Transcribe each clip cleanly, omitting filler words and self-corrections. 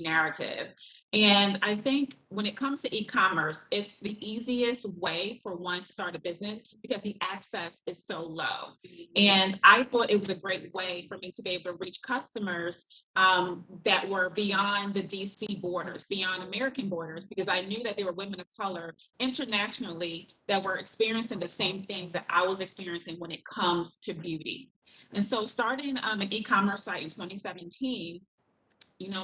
narrative. And I think when it comes to e-commerce, it's the easiest way for one to start a business because the access is so low. And I thought it was a great way for me to be able to reach customers that were beyond the DC borders, beyond American borders, because I knew that there were women of color internationally that were experiencing the same things that I was experiencing when it comes to beauty. And so starting an e-commerce site in 2017,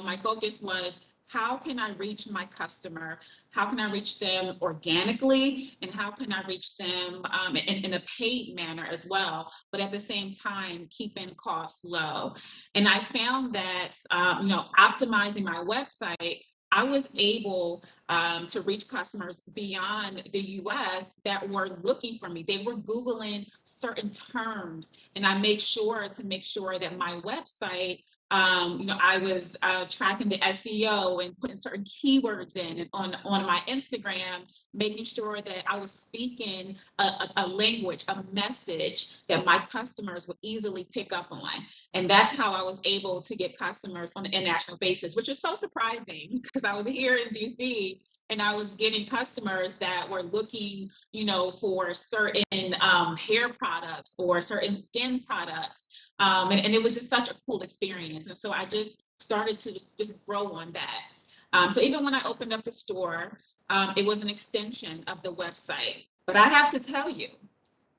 my focus was how can I reach my customer? How can I reach them organically? And how can I reach them in a paid manner as well? But at the same time, keeping costs low. And I found that, optimizing my website, I was able to reach customers beyond the US that were looking for me. They were Googling certain terms, and I made sure that my website I was tracking the SEO and putting certain keywords in and on my Instagram, making sure that I was speaking a language, a message that my customers would easily pick up on. And that's how I was able to get customers on an international basis, which is so surprising because I was here in DC and I was getting customers that were looking, for certain hair products or certain skin products. And it was just such a cool experience. And so I just started to just grow on that. So even when I opened up the store, it was an extension of the website. But I have to tell you,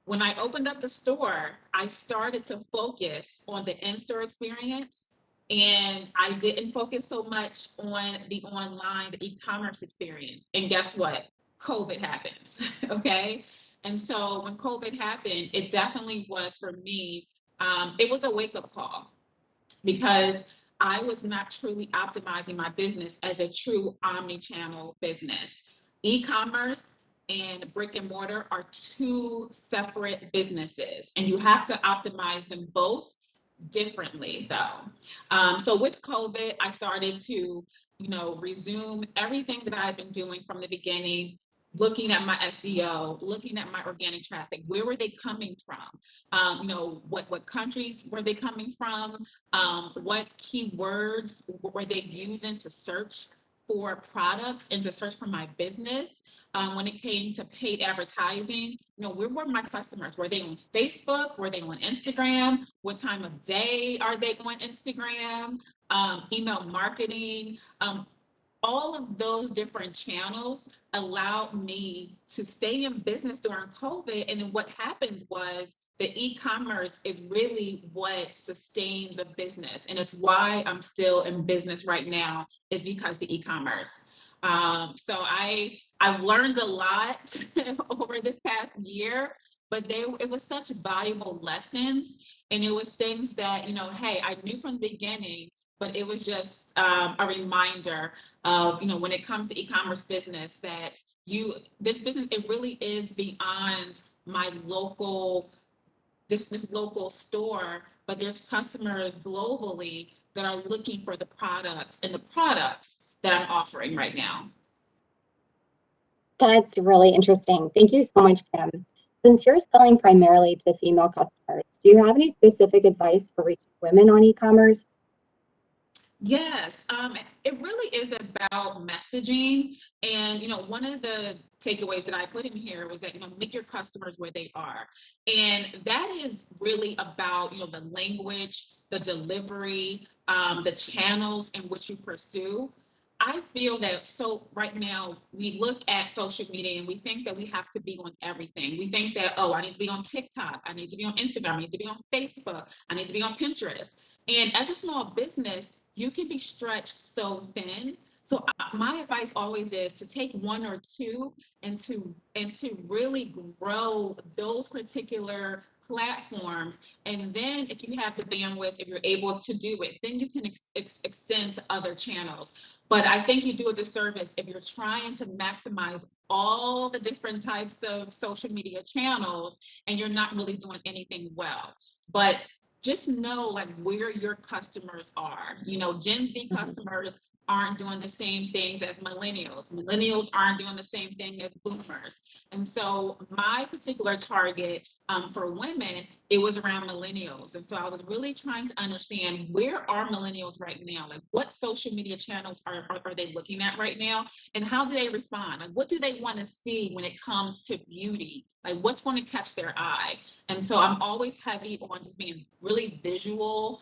when I opened up the store, I started to focus on the in-store experience. And I didn't focus so much on the online, the e-commerce experience. And guess what? COVID happens. Okay. And so when COVID happened, it definitely was for me, it was a wake-up call because I was not truly optimizing my business as a true omni-channel business. E-commerce and brick and mortar are two separate businesses, and you have to optimize them both differently though. So with COVID, I started to, resume everything that I've been doing from the beginning, looking at my SEO, looking at my organic traffic. Where were they coming from? What countries were they coming from? What keywords were they using to search for products and to search for my business? When it came to paid advertising, where were my customers? Were they on Facebook? Were they on Instagram? What time of day are they on Instagram? Email marketing. All of those different channels allowed me to stay in business during COVID. And then what happened was the e-commerce is really what sustained the business. And it's why I'm still in business right now, is because the e-commerce. So I've learned a lot over this past year, but it was such valuable lessons. And it was things that, hey, I knew from the beginning, but it was just a reminder of, when it comes to e-commerce business, that this business, it really is beyond my local, this local store, but there's customers globally that are looking for the products that I'm offering right now. That's really interesting. Thank you so much, Kim. Since you're selling primarily to female customers, do you have any specific advice for reaching women on e-commerce? Yes, it really is about messaging. And, one of the takeaways that I put in here was that, meet your customers where they are. And that is really about, the language, the delivery, the channels in which you pursue. I feel that so right now we look at social media and we think that we have to be on everything. We think that, oh, I need to be on TikTok, I need to be on Instagram, I need to be on Facebook, I need to be on Pinterest. And as a small business, you can be stretched so thin. So my advice always is to take one or two and to really grow those particular platforms. And then if you have the bandwidth, if you're able to do it, then you can extend to other channels. But I think you do a disservice if you're trying to maximize all the different types of social media channels and you're not really doing anything well. But just know like where your customers are. Gen Z customers aren't doing the same things as millennials. Millennials aren't doing the same thing as boomers. And so my particular target for women it was around millennials. And so I was really trying to understand, where are millennials right now? Like, what social media channels are they looking at right now? And how do they respond? Like, what do they want to see when it comes to beauty? Like, what's going to catch their eye? And so I'm always heavy on just being really visual,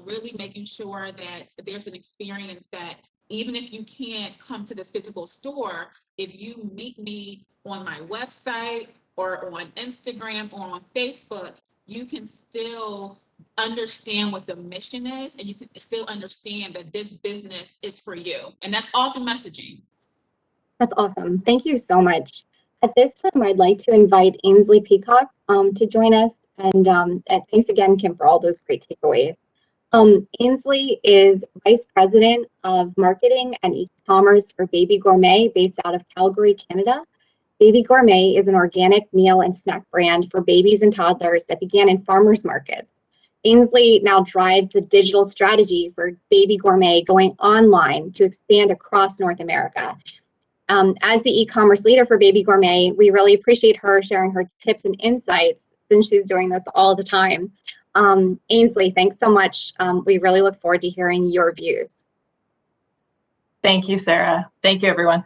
really making sure that there's an experience that, even if you can't come to this physical store, if you meet me on my website or on Instagram or on Facebook, you can still understand what the mission is, and you can still understand that this business is for you. And that's all the messaging. That's awesome. Thank you so much. At this time, I'd like to invite Ainsley Peacock to join us. And thanks again, Kim, for all those great takeaways. Ainsley is Vice President of Marketing and E-commerce for Baby Gourmet, based out of Calgary, Canada. Baby Gourmet is an organic meal and snack brand for babies and toddlers that began in farmers markets. Ainsley now drives the digital strategy for Baby Gourmet, going online to expand across North America. As the e-commerce leader for Baby Gourmet, we really appreciate her sharing her tips and insights, since she's doing this all the time. Ainsley, thanks so much. We really look forward to hearing your views. Thank you, Sarah. Thank you, everyone.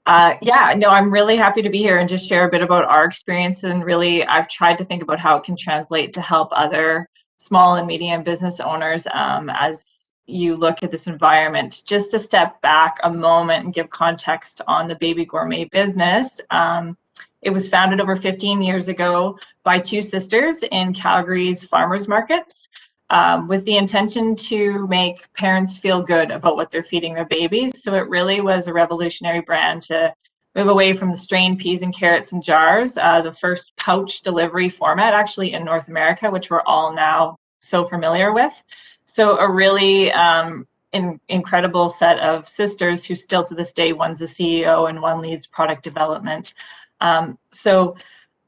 Yeah, no, I'm really happy to be here and just share a bit about our experience. And really, I've tried to think about how it can translate to help other small and medium business owners as you look at this environment. Just to step back a moment and give context on the Baby Gourmet business. It was founded over 15 years ago by two sisters in Calgary's farmers markets, with the intention to make parents feel good about what they're feeding their babies. So it really was a revolutionary brand to move away from the strained peas and carrots in jars, the first pouch delivery format actually in North America, which we're all now so familiar with. So a really incredible set of sisters who still to this day, one's a CEO and one leads product development. So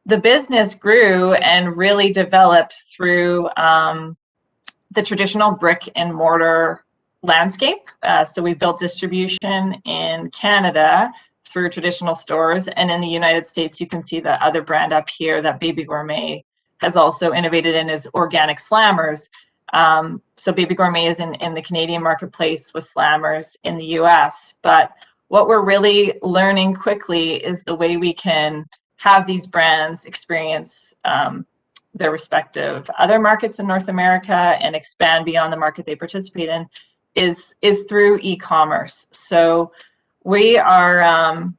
the business grew and really developed through the traditional brick and mortar landscape. So we built distribution in Canada through traditional stores, and in the United States, you can see the other brand up here that Baby Gourmet has also innovated in is organic slammers. So Baby Gourmet is in the Canadian marketplace with slammers in the US. But what we're really learning quickly is the way we can have these brands experience their respective other markets in North America and expand beyond the market they participate in is through e-commerce. So we are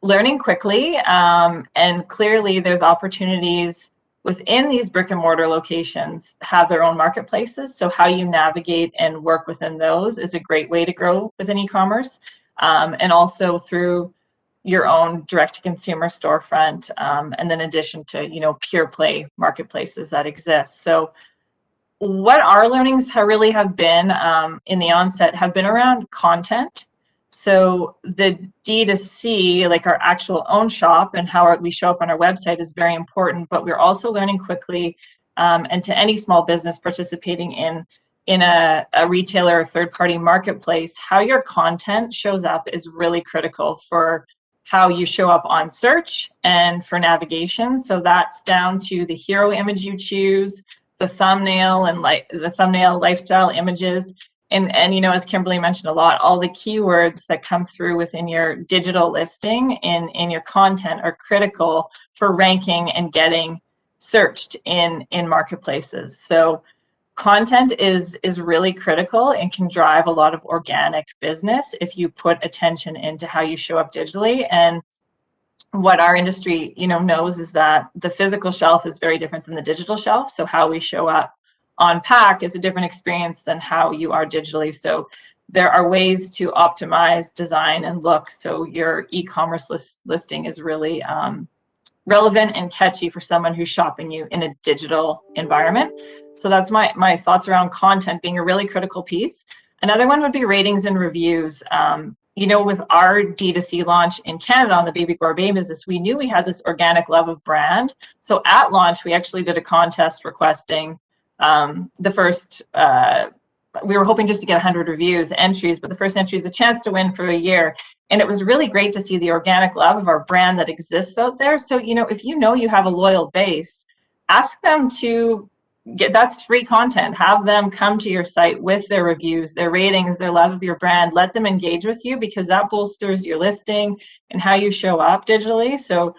learning quickly, and clearly there's opportunities within these brick and mortar locations have their own marketplaces. So how you navigate and work within those is a great way to grow within e-commerce, and also through your own direct-to-consumer storefront, and then in addition to, you know, pure play marketplaces that exist. So what our learnings really have been in the onset have been around content. So the D2C, like our actual own shop and how we show up on our website, is very important, but we're also learning quickly, and to any small business participating in a retailer or third-party marketplace, how your content shows up is really critical for how you show up on search and for navigation. So that's down to the hero image you choose, the thumbnail and the thumbnail lifestyle images, and you know, as Kimberly mentioned a lot, all the keywords that come through within your digital listing in your content are critical for ranking and getting searched in marketplaces. So content is really critical and can drive a lot of organic business if you put attention into how you show up digitally. And what our industry, you know, knows is that the physical shelf is very different than the digital shelf. So how we show up on pack is a different experience than how you are digitally. So there are ways to optimize design and look so your e-commerce listing is really relevant and catchy for someone who's shopping you in a digital environment. So that's my thoughts around content being a really critical piece. Another one would be ratings and reviews. You know, with our D2C launch in Canada on the Baby Gourmet business, we knew we had this organic love of brand. So at launch, we actually did a contest requesting the first, we were hoping just to get 100 reviews, entries, but the first entry is a chance to win for a year. And it was really great to see the organic love of our brand that exists out there. So, you know, if you know you have a loyal base, ask them to that's free content. Have them come to your site with their reviews, their ratings, their love of your brand. Let them engage with you, because that bolsters your listing and how you show up digitally. So,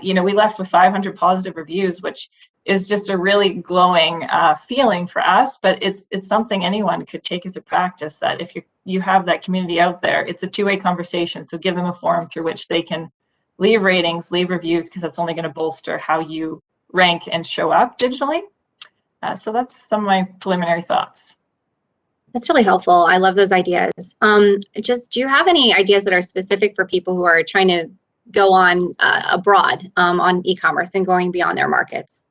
we left with 500 positive reviews, which is just a really glowing feeling for us. But it's something anyone could take as a practice, that if you have that community out there, it's a two-way conversation. So give them a forum through which they can leave ratings, leave reviews, because that's only going to bolster how you rank and show up digitally. So that's some of my preliminary thoughts. That's really helpful. I love those ideas. Do you have any ideas that are specific for people who are trying to go on abroad on e-commerce and going beyond their markets?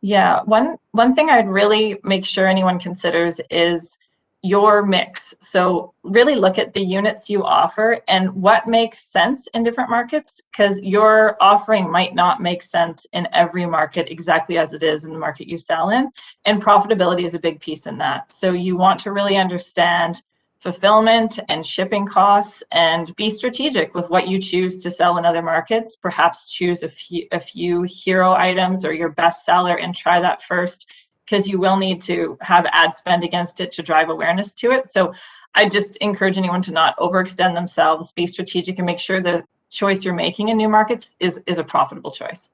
Yeah, one thing I'd really make sure anyone considers is your mix. So really look at the units you offer and what makes sense in different markets, because your offering might not make sense in every market exactly as it is in the market you sell in. And profitability is a big piece in that. So you want to really understand fulfillment and shipping costs, and be strategic with what you choose to sell in other markets. Perhaps choose a few hero items or your best seller and try that first, because you will need to have ad spend against it to drive awareness to it. So I just encourage anyone to not overextend themselves, be strategic, and make sure the choice you're making in new markets is a profitable choice.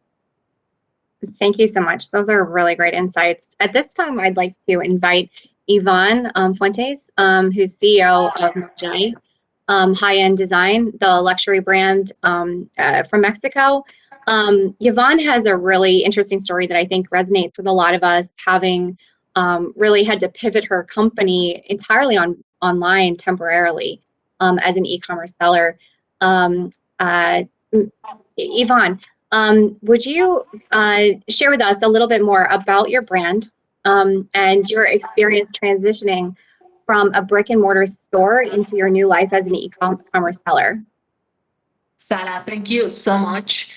Thank you so much. Those are really great insights. At this time, I'd like to invite Yvonne Fuentes, who's CEO of Maje High-End Design, the luxury brand from Mexico. Yvonne has a really interesting story that I think resonates with a lot of us, having really had to pivot her company entirely online temporarily as an e-commerce seller. Yvonne, would you share with us a little bit more about your brand and your experience transitioning from a brick and mortar store into your new life as an e-commerce seller? Sarah, thank you so much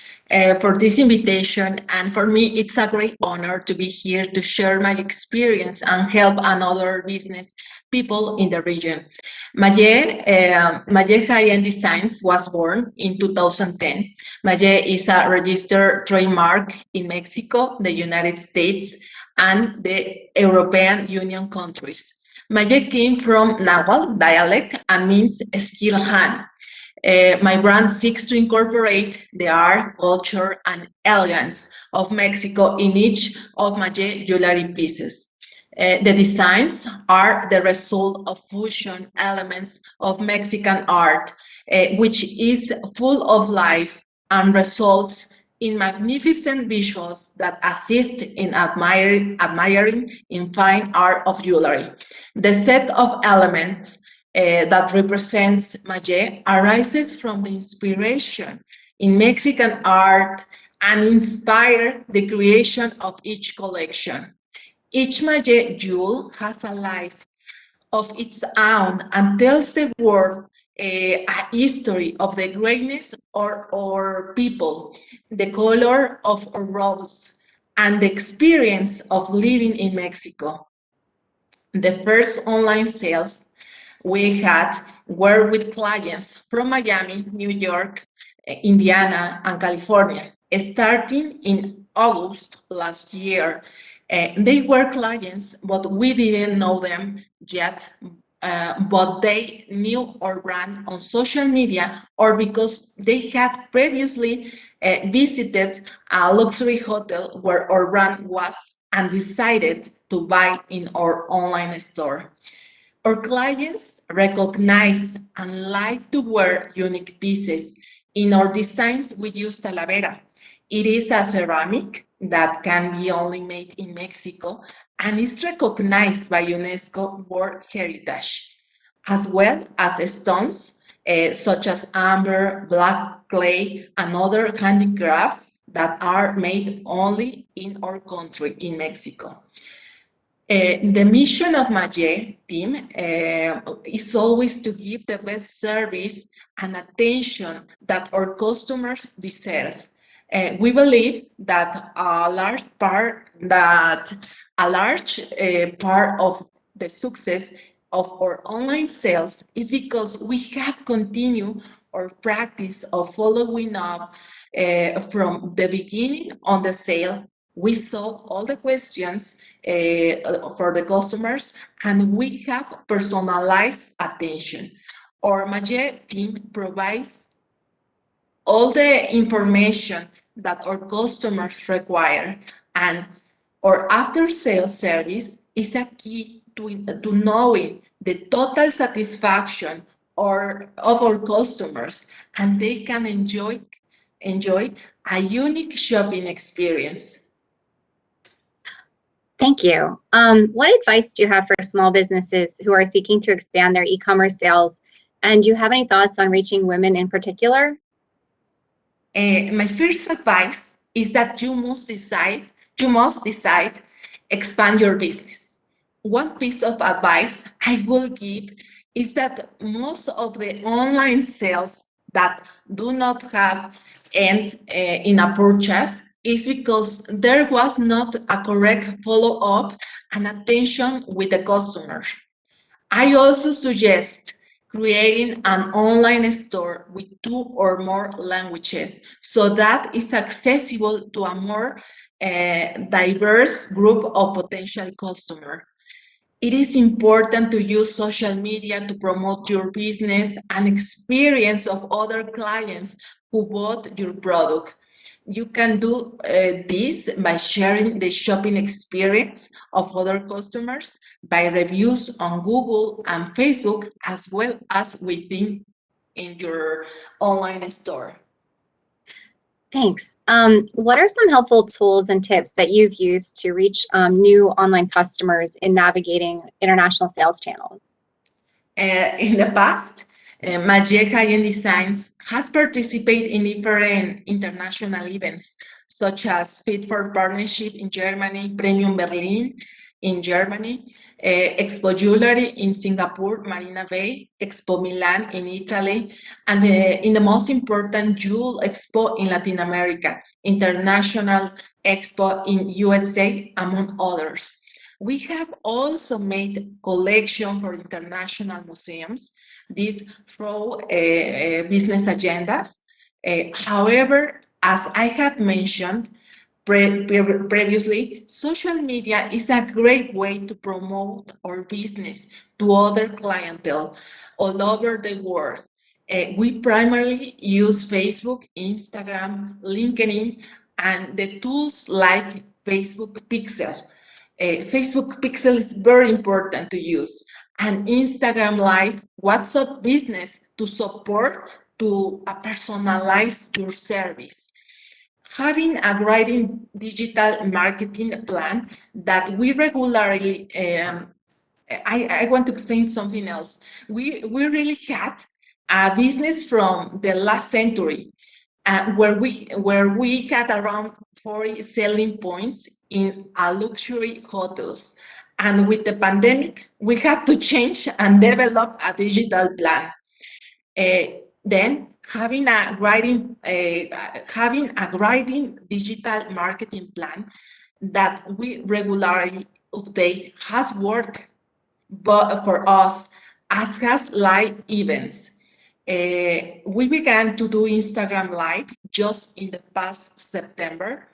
for this invitation. And for me, it's a great honor to be here to share my experience and help another business people in the region. Maje High-End Designs was born in 2010. Maje is a registered trademark in Mexico, the United States, and the European Union countries. Maje came from Nahuatl dialect and means skilled hand. My brand seeks to incorporate the art, culture, and elegance of Mexico in each of Maje jewelry pieces. The designs are the result of fusion elements of Mexican art, which is full of life and results in magnificent visuals that assist in admiring in fine art of jewelry. The set of elements that represents Maje arises from the inspiration in Mexican art and inspire the creation of each collection. Each Maje jewel has a life of its own and tells the world a history of the greatness or people, the color of a rose, and the experience of living in Mexico. The first online sales we had were with clients from Miami, New York, Indiana, and California, starting in August last year. They were clients, but we didn't know them yet, but they knew our brand on social media or because they had previously visited a luxury hotel where our brand was and decided to buy in our online store. Our clients recognize and like to wear unique pieces. In our designs, we use talavera. It is a ceramic that can be only made in Mexico and is recognized by UNESCO World Heritage, as well as stones such as amber, black clay, and other handicrafts that are made only in our country, in Mexico. The mission of Maje team is always to give the best service and attention that our customers deserve. We believe that a large part of the success of our online sales is because we have continued our practice of following up from the beginning on the sale We solve all the questions for the customers, and we have personalized attention. Our Magie team provides all the information that our customers require, and our after-sales service is a key to knowing the total satisfaction of our customers, and they can enjoy a unique shopping experience. Thank you. What advice do you have for small businesses who are seeking to expand their e-commerce sales? And do you have any thoughts on reaching women in particular? My first advice is that you must decide expand your business. One piece of advice I will give is that most of the online sales that do not have end in a purchase is because there was not a correct follow-up and attention with the customer. I also suggest creating an online store with 2 or more languages so that it's accessible to a more diverse group of potential customers. It is important to use social media to promote your business and experience of other clients who bought your product. You can do this by sharing the shopping experience of other customers, by reviews on Google and Facebook, as well as within in your online store. Thanks. What are some helpful tools and tips that you've used to reach new online customers in navigating international sales channels? In the past, Magie High-End Designs has participated in different international events, such as Fit for Partnership in Germany, Premium Berlin in Germany, Expo Jewelry in Singapore, Marina Bay, Expo Milan in Italy, and in the most important Jewel Expo in Latin America, International Expo in USA, among others. We have also made collection for international museums, these through business agendas. However, as I have mentioned previously, social media is a great way to promote our business to other clientele all over the world. We primarily use Facebook, Instagram, LinkedIn, and the tools like Facebook Pixel. Facebook Pixel is very important to use, and Instagram Live, WhatsApp Business to support to personalize your service. Having a writing digital marketing plan that we regularly, I want to explain something else. We really had a business from the last century where we had around 40 selling points in luxury hotels. And with the pandemic, we had to change and develop a digital plan. Then having a writing digital marketing plan that we regularly update has worked but for us as has live events. We began to do Instagram Live just in the past September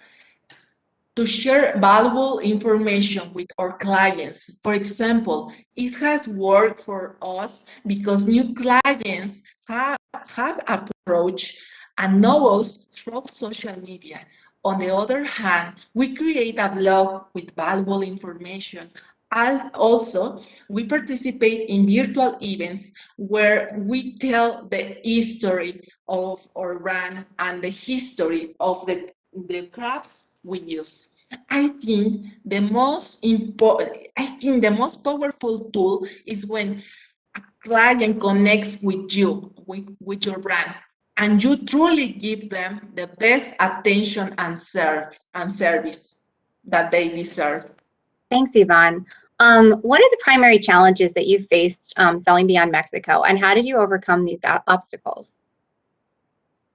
to share valuable information with our clients. For example, it has worked for us because new clients have approached and know us through social media. On the other hand, we create a blog with valuable information. And also, we participate in virtual events where we tell the history of our brand and the history of the crafts we use. I think the most powerful tool is when a client connects with you, with your brand, and you truly give them the best attention and service that they deserve. Thanks, Yvonne. What are the primary challenges that you faced selling beyond Mexico, and how did you overcome these obstacles?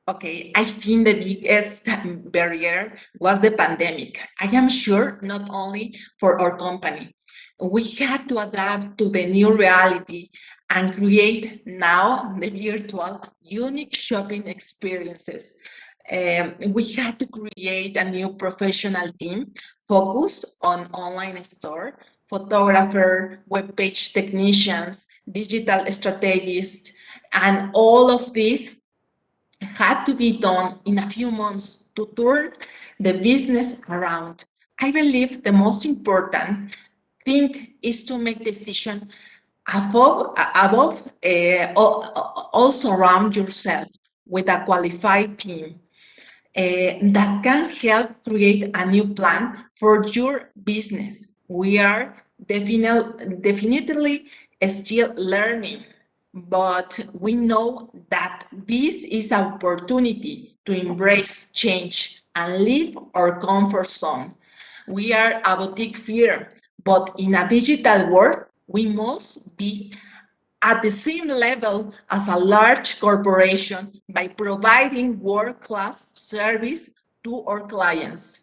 Okay, I think the biggest barrier was the pandemic. I am sure not only for our company. We had to adapt to the new reality and create now the virtual unique shopping experiences. we had to create a new professional team focused on online store, photographer, web page technicians, digital strategists, and all of this had to be done in a few months to turn the business around. I believe the most important thing is to make decisions above also surround yourself with a qualified team that can help create a new plan for your business. We are definitely still learning, but we know that this is an opportunity to embrace change and leave our comfort zone. We are a boutique firm, but in a digital world, we must be at the same level as a large corporation by providing world-class service to our clients.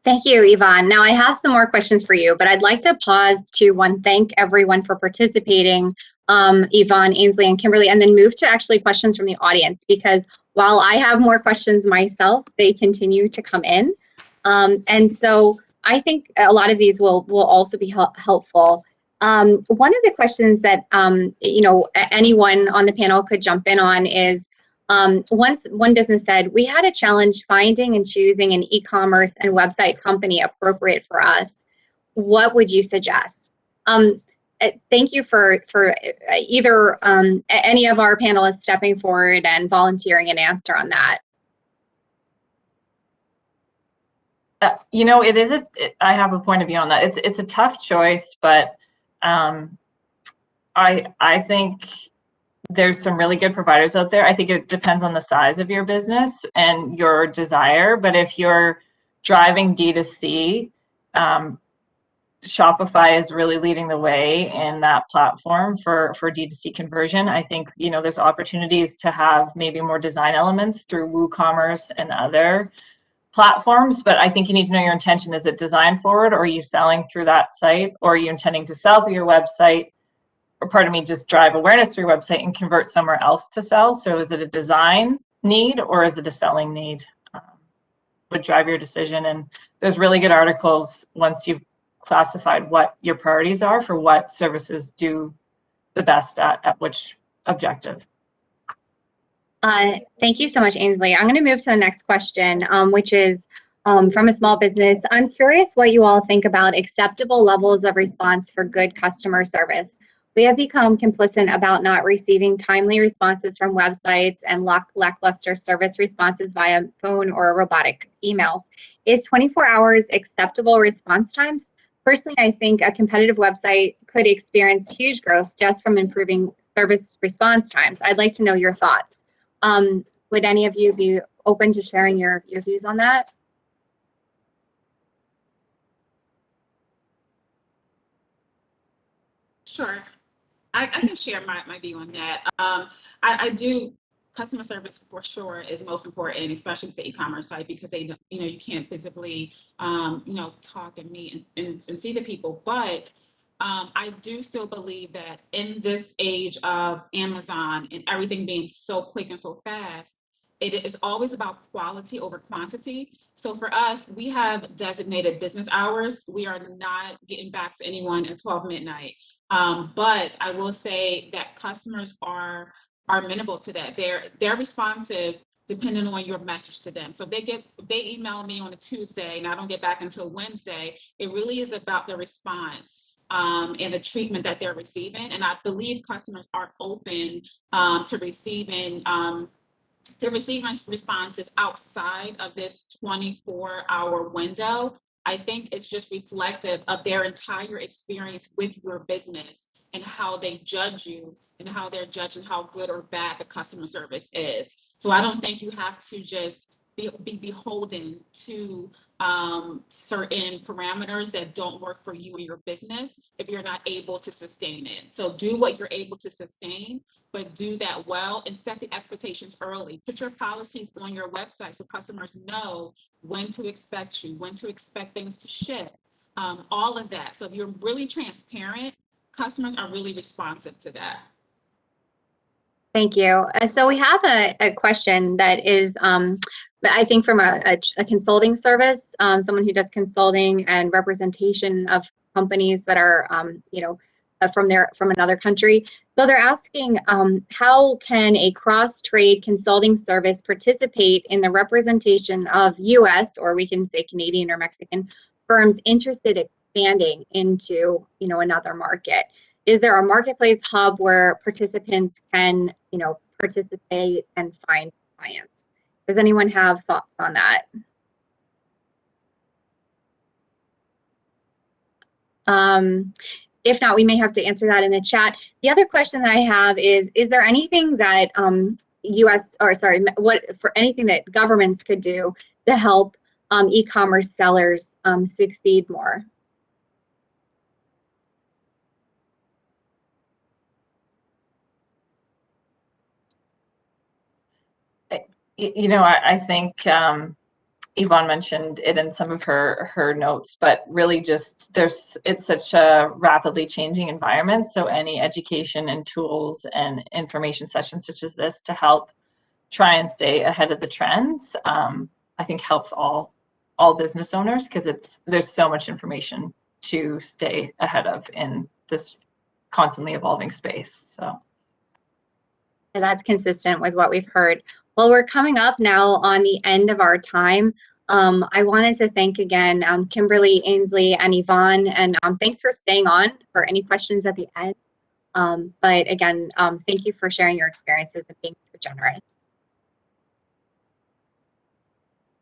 Thank you, Yvonne. Now I have some more questions for you, but I'd like to pause to thank everyone for participating, Yvonne, Ainsley, and Kimberly, and then move to actually questions from the audience, because while I have more questions myself, they continue to come in. And so I think a lot of these will also be helpful. One of the questions that anyone on the panel could jump in on is, one business said, we had a challenge finding and choosing an e-commerce and website company appropriate for us. What would you suggest? Thank you for either any of our panelists stepping forward and volunteering an answer on that. It is. I have a point of view on that. It's a tough choice, but I think there's some really good providers out there. I think it depends on the size of your business and your desire. But if you're driving D2C, Shopify is really leading the way in that platform for D2C conversion. I think, there's opportunities to have maybe more design elements through WooCommerce and other platforms, but I think you need to know your intention. Is it design forward, or are you selling through that site, or are you intending to sell through your website, or just drive awareness through your website and convert somewhere else to sell? So is it a design need or is it a selling need? Would drive your decision. And there's really good articles once you've classified what your priorities are for what services do the best at which objective. Thank you so much, Ainsley. I'm going to move to the next question, which is from a small business. I'm curious what you all think about acceptable levels of response for good customer service. We have become complicit about not receiving timely responses from websites and lackluster service responses via phone or robotic emails. Is 24 hours acceptable response times? Personally, I think a competitive website could experience huge growth just from improving service response times. I'd like to know your thoughts. Would any of you be open to sharing your views on that? Sure. I can share my view on that. I do. Customer service for sure is most important, especially with the e-commerce site, because you can't physically, talk and meet and see the people. But I do still believe that in this age of Amazon and everything being so quick and so fast, it is always about quality over quantity. So for us, we have designated business hours. We are not getting back to anyone at 12 midnight. But I will say that customers are amenable to that. They're responsive depending on your message to them. So if they email me on a Tuesday and I don't get back until Wednesday, it really is about the response and the treatment that they're receiving. And I believe customers are open to receiving responses outside of this 24-hour window. I think it's just reflective of their entire experience with your business and how they judge you and how they're judging how good or bad the customer service is. So I don't think you have to just be beholden to certain parameters that don't work for you and your business if you're not able to sustain it. So do what you're able to sustain, but do that well and set the expectations early. Put your policies on your website so customers know when to expect you, when to expect things to ship, all of that. So if you're really transparent, customers are really responsive to that. Thank you. So we have a question that is, I think, from a consulting service, someone who does consulting and representation of companies that are, from another country. So they're asking, how can a cross-trade consulting service participate in the representation of U.S., or we can say Canadian or Mexican, firms interested in expanding into, another market? Is there a marketplace hub where participants can, participate and find clients? Does anyone have thoughts on that? If not, we may have to answer that in the chat. The other question that I have is there anything that anything that governments could do to help e-commerce sellers succeed more? I think Yvonne mentioned it in some of her notes, but really just it's such a rapidly changing environment. So any education and tools and information sessions such as this to help try and stay ahead of the trends, I think helps all business owners, because there's so much information to stay ahead of in this constantly evolving space. So. And that's consistent with what we've heard. Well, we're coming up now on the end of our time. I wanted to thank again Kimberly, Ainsley, and Yvonne, and thanks for staying on for any questions at the end. But again, thank you for sharing your experiences and being so generous.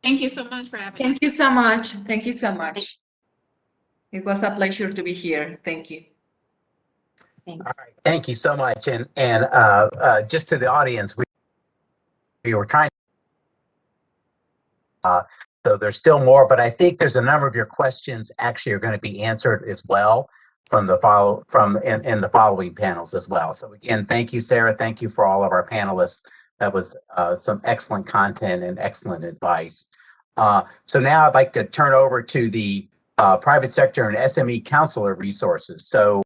Thank you so much for having us. Thank you so much. Thank you so much. It was a pleasure to be here. Thank you. Thanks. All right, thank you so much. And just to the audience, we were trying. So there's still more, but I think there's a number of your questions actually are going to be answered as well from the in the following panels as well. So again, thank you, Sarah. Thank you for all of our panelists. That was some excellent content and excellent advice. So now I'd like to turn over to the private sector and SME counselor resources. So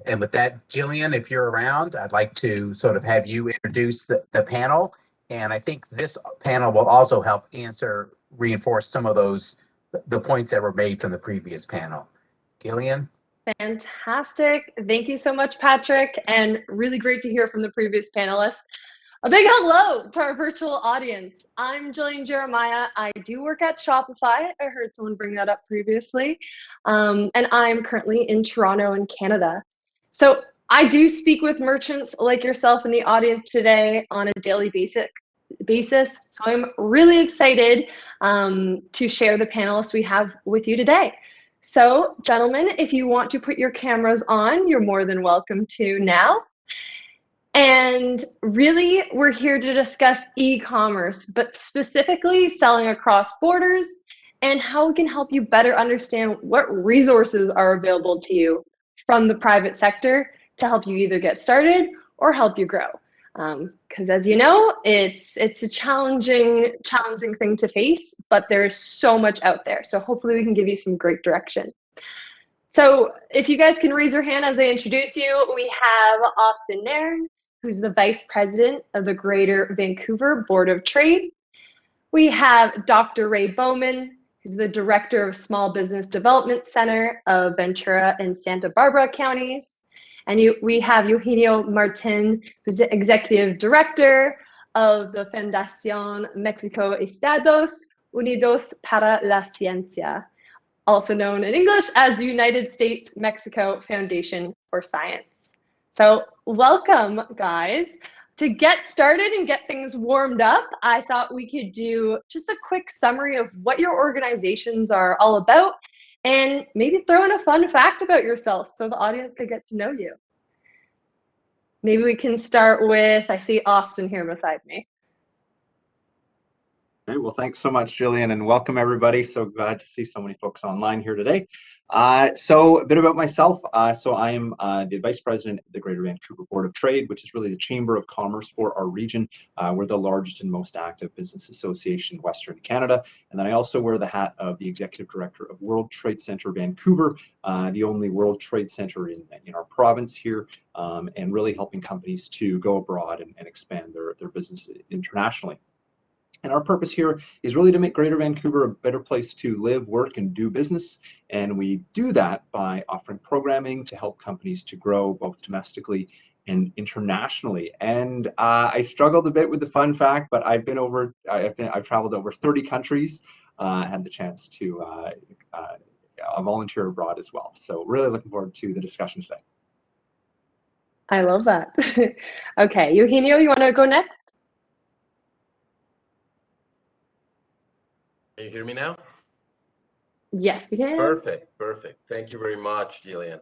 and with that, Jillian, if you're around, I'd like to sort of have you introduce the panel. And I think this panel will also help reinforce some of the points that were made from the previous panel. Gillian? Fantastic. Thank you so much, Patrick, and really great to hear from the previous panelists. A big hello to our virtual audience. I'm Jillian Jeremiah. I do work at Shopify. I heard someone bring that up previously. And I'm currently in Toronto in Canada. So I do speak with merchants like yourself in the audience today on a daily basis. So I'm really excited to share the panelists we have with you today. So gentlemen, if you want to put your cameras on, you're more than welcome to now. And really, we're here to discuss e-commerce, but specifically selling across borders and how we can help you better understand what resources are available to you from the private sector to help you either get started or help you grow. Because as you know, it's a challenging thing to face, but there's so much out there. So hopefully we can give you some great direction. So if you guys can raise your hand as I introduce you, we have Austin Nairn, who's the Vice President of the Greater Vancouver Board of Trade. We have Dr. Ray Bowman, who's the Director of Small Business Development Center of Ventura and Santa Barbara counties. And we have Eugenio Martin, who's the Executive Director of the Fundación México Estados Unidos para la Ciencia, also known in English as the United States Mexico Foundation for Science. So welcome, guys. To get started and get things warmed up, I thought we could do just a quick summary of what your organizations are all about, and maybe throw in a fun fact about yourself so the audience could get to know you. Maybe we can start with, I see Austin here beside me. Okay, well, thanks so much, Jillian, and welcome everybody. So glad to see so many folks online here today. So a bit about myself. So I am the Vice President of the Greater Vancouver Board of Trade, which is really the Chamber of Commerce for our region. We're the largest and most active business association in Western Canada. And then I also wear the hat of the Executive Director of World Trade Center Vancouver, the only World Trade Center in our province here, and really helping companies to go abroad and expand their business internationally. And our purpose here is really to make Greater Vancouver a better place to live, work, and do business. And we do that by offering programming to help companies to grow both domestically and internationally. And I struggled a bit with the fun fact, but I've traveled over 30 countries, had the chance to volunteer abroad as well. So really looking forward to the discussion today. I love that. Okay, Eugenio, you want to go next? Can you hear me now? Yes, we can. Perfect, perfect. Thank you very much, Jillian.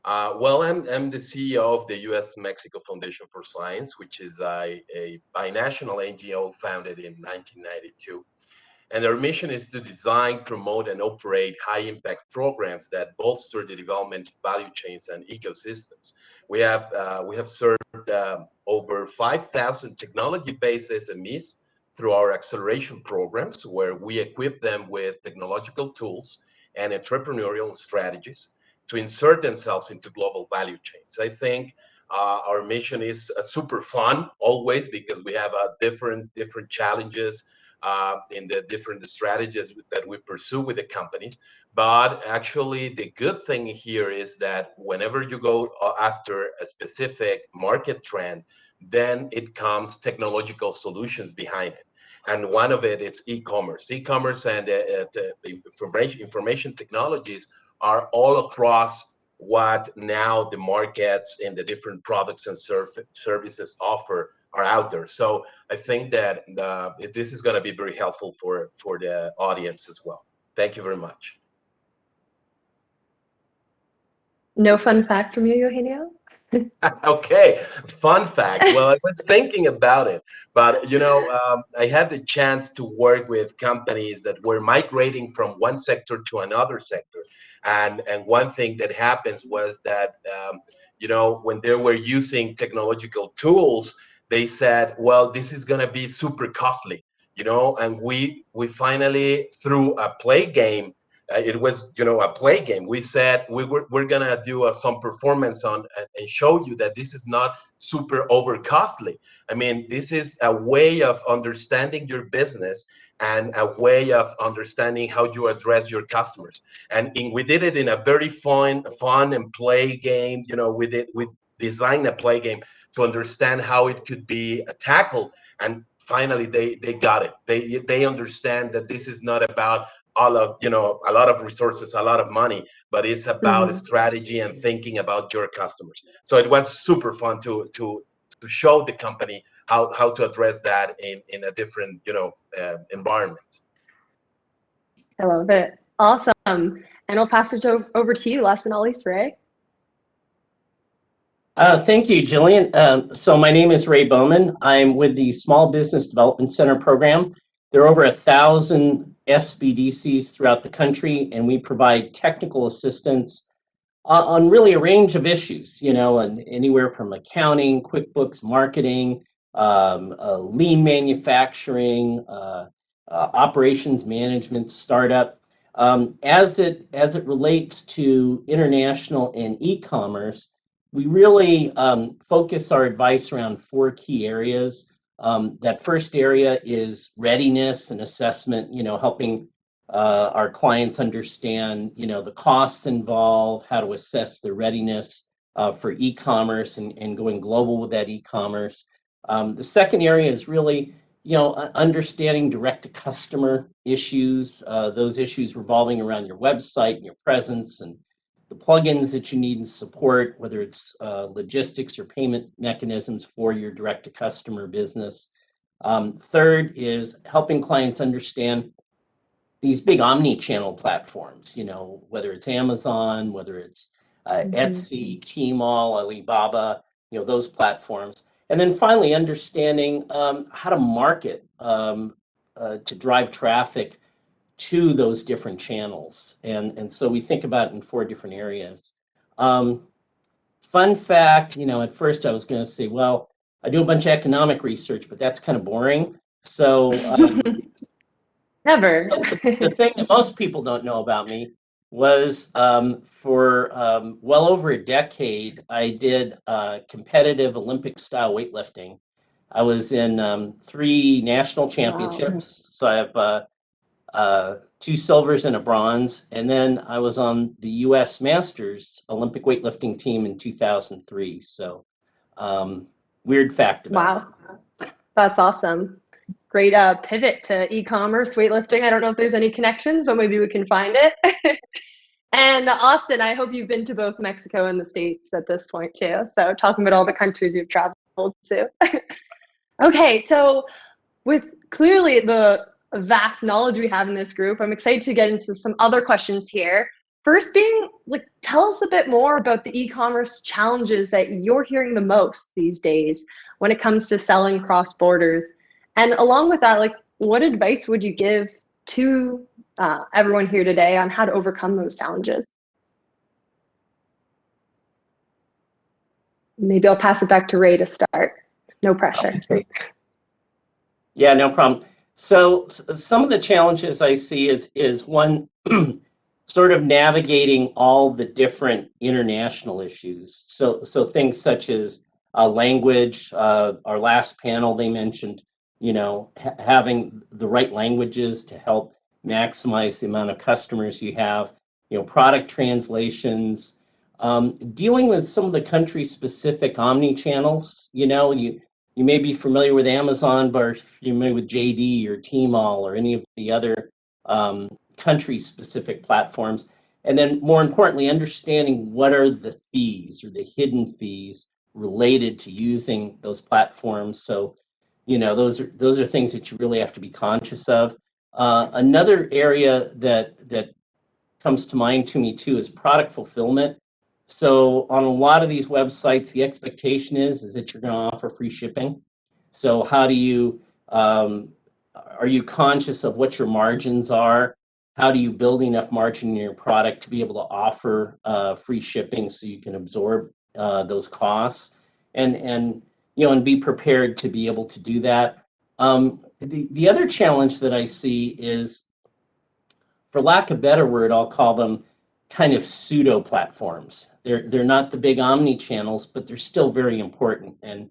Well, I'm the CEO of the US-Mexico Foundation for Science, which is a binational NGO founded in 1992. And our mission is to design, promote, and operate high-impact programs that bolster the development value chains and ecosystems. We have served over 5,000 technology-based SMEs through our acceleration programs, where we equip them with technological tools and entrepreneurial strategies to insert themselves into global value chains. I think our mission is super fun always, because we have different challenges in the different strategies that we pursue with the companies. But actually, the good thing here is that whenever you go after a specific market trend, then it comes technological solutions behind it. And one of it is e-commerce. E-commerce and information technologies are all across what now the markets and the different products and services offer are out there. So I think that this is going to be very helpful for the audience as well. Thank you very much. No fun fact from you, Eugenio? Okay, fun fact. Well, I was thinking about it, but I had the chance to work with companies that were migrating from one sector to another sector, and one thing that happens was that when they were using technological tools, they said, well, this is going to be super costly, and we finally, through a play game, it was a play game, we said we're gonna do some performance on and show you that this is not super over costly. I mean, this is a way of understanding your business and a way of understanding how you address your customers. And we did it in a very fun and play game. We designed a play game to understand how it could be tackled. And finally, they got it. They understand that this is not about a lot of resources, a lot of money, but it's about strategy and thinking about your customers. So it was super fun to show the company how to address that in a different environment. I love it. Awesome. And I'll pass it over to you, last but not least, Ray. Thank you, Jillian. So my name is Ray Bowman. I'm with the Small Business Development Center program. There are over 1,000 SBDCs throughout the country, and we provide technical assistance on really a range of issues, and anywhere from accounting, QuickBooks, marketing, lean manufacturing, operations management, startup. As it relates to international and e-commerce, we really focus our advice around 4 key areas. That first area is readiness and assessment, helping our clients understand, the costs involved, how to assess their readiness for e-commerce and going global with that e-commerce. The second area is really, understanding direct-to-customer issues, those issues revolving around your website and your presence and the plugins that you need and support, whether it's logistics or payment mechanisms for your direct-to-customer business. Third is helping clients understand these big omni-channel platforms, whether it's Amazon, whether it's Etsy, Tmall, Alibaba, those platforms. And then finally, understanding how to market to drive traffic to those different channels. And so we think about it in 4 different areas. Fun fact, at first I was going to say, well, I do a bunch of economic research, but that's kind of boring. So, Never. so the thing that most people don't know about me was for well over a decade, I did competitive Olympic style weightlifting. I was in 3 national championships. So I have 2 silvers and a bronze. And then I was on the US Masters Olympic weightlifting team in 2003. So weird fact about Wow, that's awesome. Great pivot to e-commerce, weightlifting. I don't know if there's any connections, but maybe we can find it. And Austin, I hope you've been to both Mexico and the States at this point too. So talking about all the countries you've traveled to. Okay, so with clearly the vast knowledge we have in this group, I'm excited to get into some other questions here. First being, tell us a bit more about the e-commerce challenges that you're hearing the most these days when it comes to selling cross borders. And along with that, what advice would you give to everyone here today on how to overcome those challenges? Maybe I'll pass it back to Ray to start. No pressure. Okay. Yeah, no problem. So some of the challenges I see is one, sort of navigating all the different international issues. So things such as language, our last panel, they mentioned, having the right languages to help maximize the amount of customers you have, product translations, dealing with some of the country-specific omni-channels. You may be familiar with Amazon, but you may with JD or Tmall or any of the other country-specific platforms. And then more importantly, understanding what are the fees or the hidden fees related to using those platforms. So, those are things that you really have to be conscious of. Another area that comes to mind to me too is product fulfillment. So on a lot of these websites, the expectation is that you're going to offer free shipping. So how do you, are you conscious of what your margins are? How do you build enough margin in your product to be able to offer free shipping so you can absorb those costs and be prepared to be able to do that? The other challenge that I see is, for lack of a better word, I'll call them kind of pseudo platforms. They're not the big omni channels, but they're still very important. And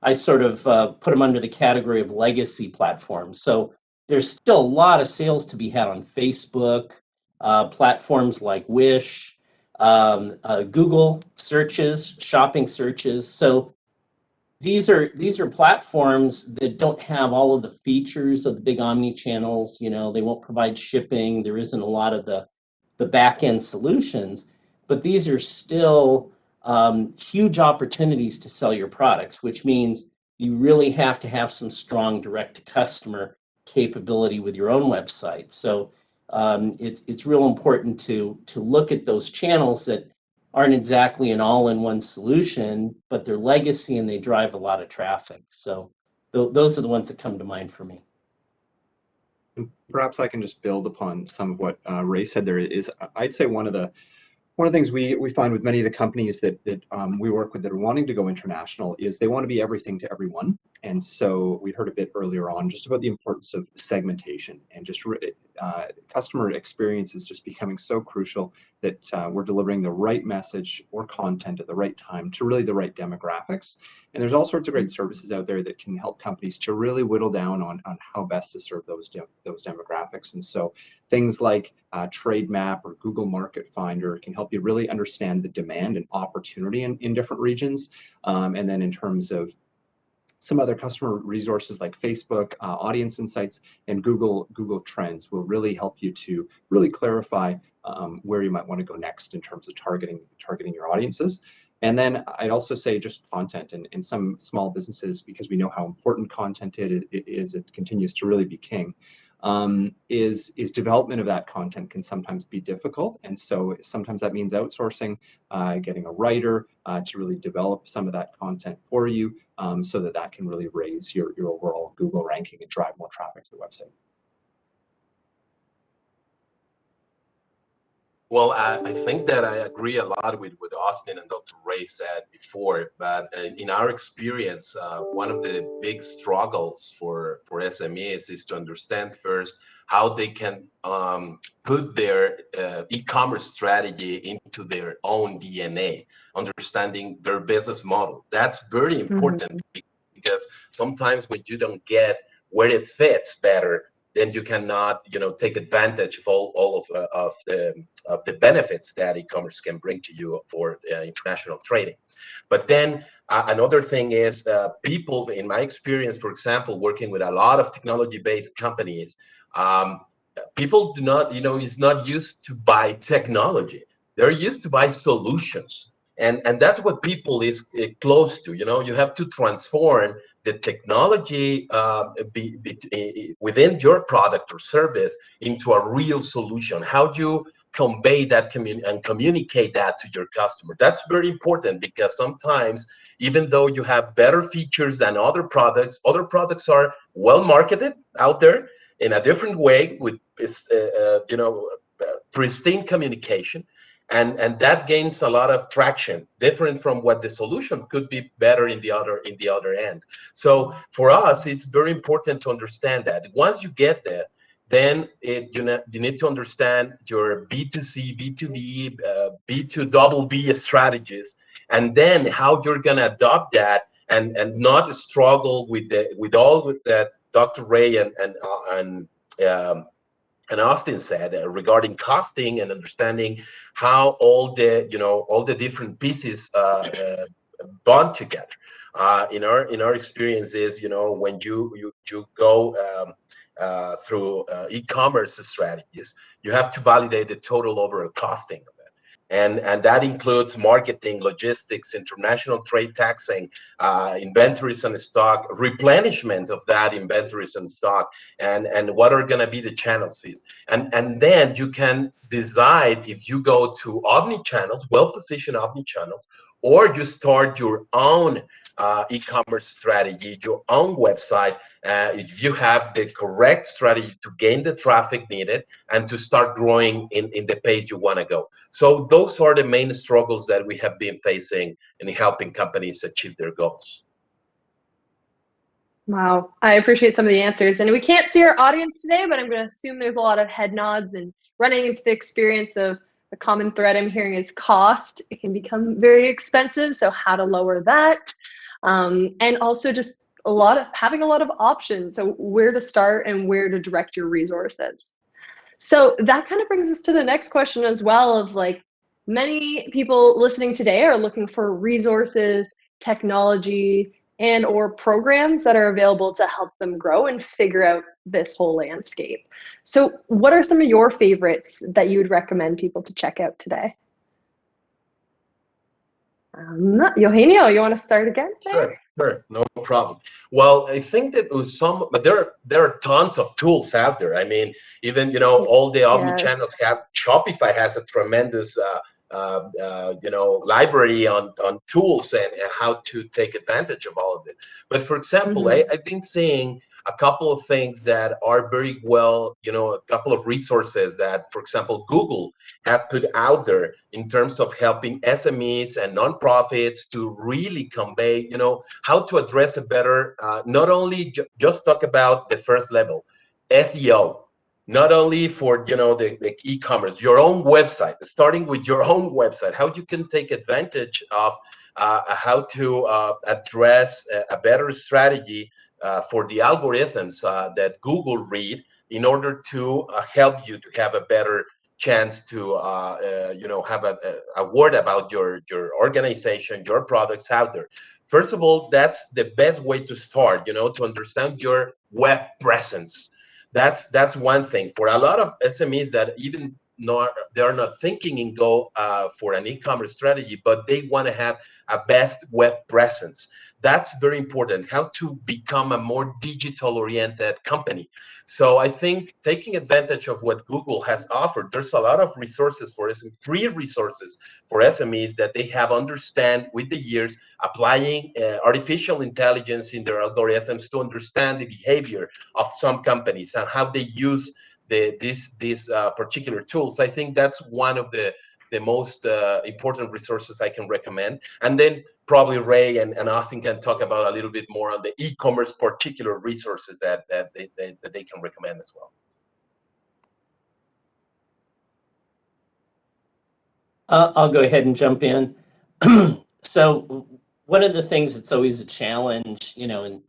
I sort of put them under the category of legacy platforms. So there's still a lot of sales to be had on Facebook, platforms like Wish, Google searches, shopping searches. So these are platforms that don't have all of the features of the big omni channels. They won't provide shipping. There isn't a lot of the back-end solutions, but these are still huge opportunities to sell your products, which means you really have to have some strong direct-to-customer capability with your own website. So it's real important to look at those channels that aren't exactly an all-in-one solution, but they're legacy and they drive a lot of traffic. So those are the ones that come to mind for me. Perhaps I can just build upon some of what Ray said. There is, I'd say, one of the things we find with many of the companies that we work with that are wanting to go international is they want to be everything to everyone. And so we heard a bit earlier on just about the importance of segmentation, and just customer experience is just becoming so crucial that we're delivering the right message or content at the right time to really the right demographics. And there's all sorts of great services out there that can help companies to really whittle down on how best to serve those demographics. And so things like Trade Map or Google Market Finder can help you really understand the demand and opportunity in different regions. And then in terms of some other customer resources like Facebook, Audience Insights, and Google Trends will really help you to really clarify where you might want to go next in terms of targeting your audiences. And then I'd also say just content in some small businesses, because we know how important content it continues to really be king. Is development of that content can sometimes be difficult, and so sometimes that means outsourcing, getting a writer to really develop some of that content for you, so that can really raise your overall Google ranking and drive more traffic to the website. Well, I think that I agree a lot with what Austin and Dr. Ray said before, but in our experience, one of the big struggles for SMEs is to understand first how they can put their e-commerce strategy into their own DNA, understanding their business model. That's very important because sometimes when you don't get where it fits better, then you cannot, take advantage of all of the benefits that e-commerce can bring to you for international trading. But then another thing is people, in my experience, for example, working with a lot of technology-based companies, people do not, is not used to buy technology. They're used to buy solutions. And that's what people is close to. You have to transform the technology within your product or service into a real solution. How do you convey that and communicate that to your customer? That's very important, because sometimes, even though you have better features than other products are well marketed out there in a different way with pristine communication. And that gains a lot of traction, different from what the solution could be better in the other end. So for us, it's very important to understand that once you get there, then you need to understand your B2C, B2B, B2BB strategies, and then how you're gonna adopt that and not struggle with all that Dr. Ray and Austin said regarding costing and understanding how all the different pieces bond together. In our experiences, when you go through e-commerce strategies, you have to validate the total overall costing of it. And that includes marketing, logistics, international trade taxing, inventories and stock, replenishment of that inventories and stock, and what are going to be the channel fees. And then you can decide if you go to omni-channels, well-positioned omni-channels, or you start your own e-commerce strategy, your own website, if you have the correct strategy to gain the traffic needed and to start growing in the pace you want to go. So those are the main struggles that we have been facing in helping companies achieve their goals. Wow, I appreciate some of the answers. And we can't see our audience today, but I'm going to assume there's a lot of head nods and running into the experience of the common thread I'm hearing is cost. It can become very expensive, so how to lower that. And also just having a lot of options, so where to start and where to direct your resources. So that kind of brings us to the next question as well, of like, many people listening today are looking for resources, technology, and or programs that are available to help them grow and figure out this whole landscape. So what are some of your favorites that you would recommend people to check out today? Eugenio, you want to start again? Sure, no problem. Well, I think that but there are tons of tools out there. I mean, even all the omni-channels have. Shopify has a tremendous library on tools and how to take advantage of all of it. But for example, I've been seeing a couple of things that are very well, a couple of resources that, for example, Google have put out there in terms of helping SMEs and nonprofits to really convey, how to address a better, not only just talk about the first level, SEO, not only for, the e-commerce, your own website, starting with your own website, how you can take advantage of how to address a better strategy for the algorithms that Google read in order to help you to have a better chance to have a word about your organization, your products out there. First of all, that's the best way to start, to understand your web presence. That's one thing. For a lot of SMEs that even they're not thinking in go for an e-commerce strategy, but they want to have a best web presence. That's very important, how to become a more digital-oriented company. So I think taking advantage of what Google has offered, there's a lot of resources for SMEs, free resources for SMEs that they have understand with the years, applying artificial intelligence in their algorithms to understand the behavior of some companies and how they use these particular tools. I think that's one of the most important resources I can recommend. And then probably Ray and Austin can talk about a little bit more on the e-commerce particular resources that they can recommend as well. I'll go ahead and jump in. So one of the things that's always a challenge, you know,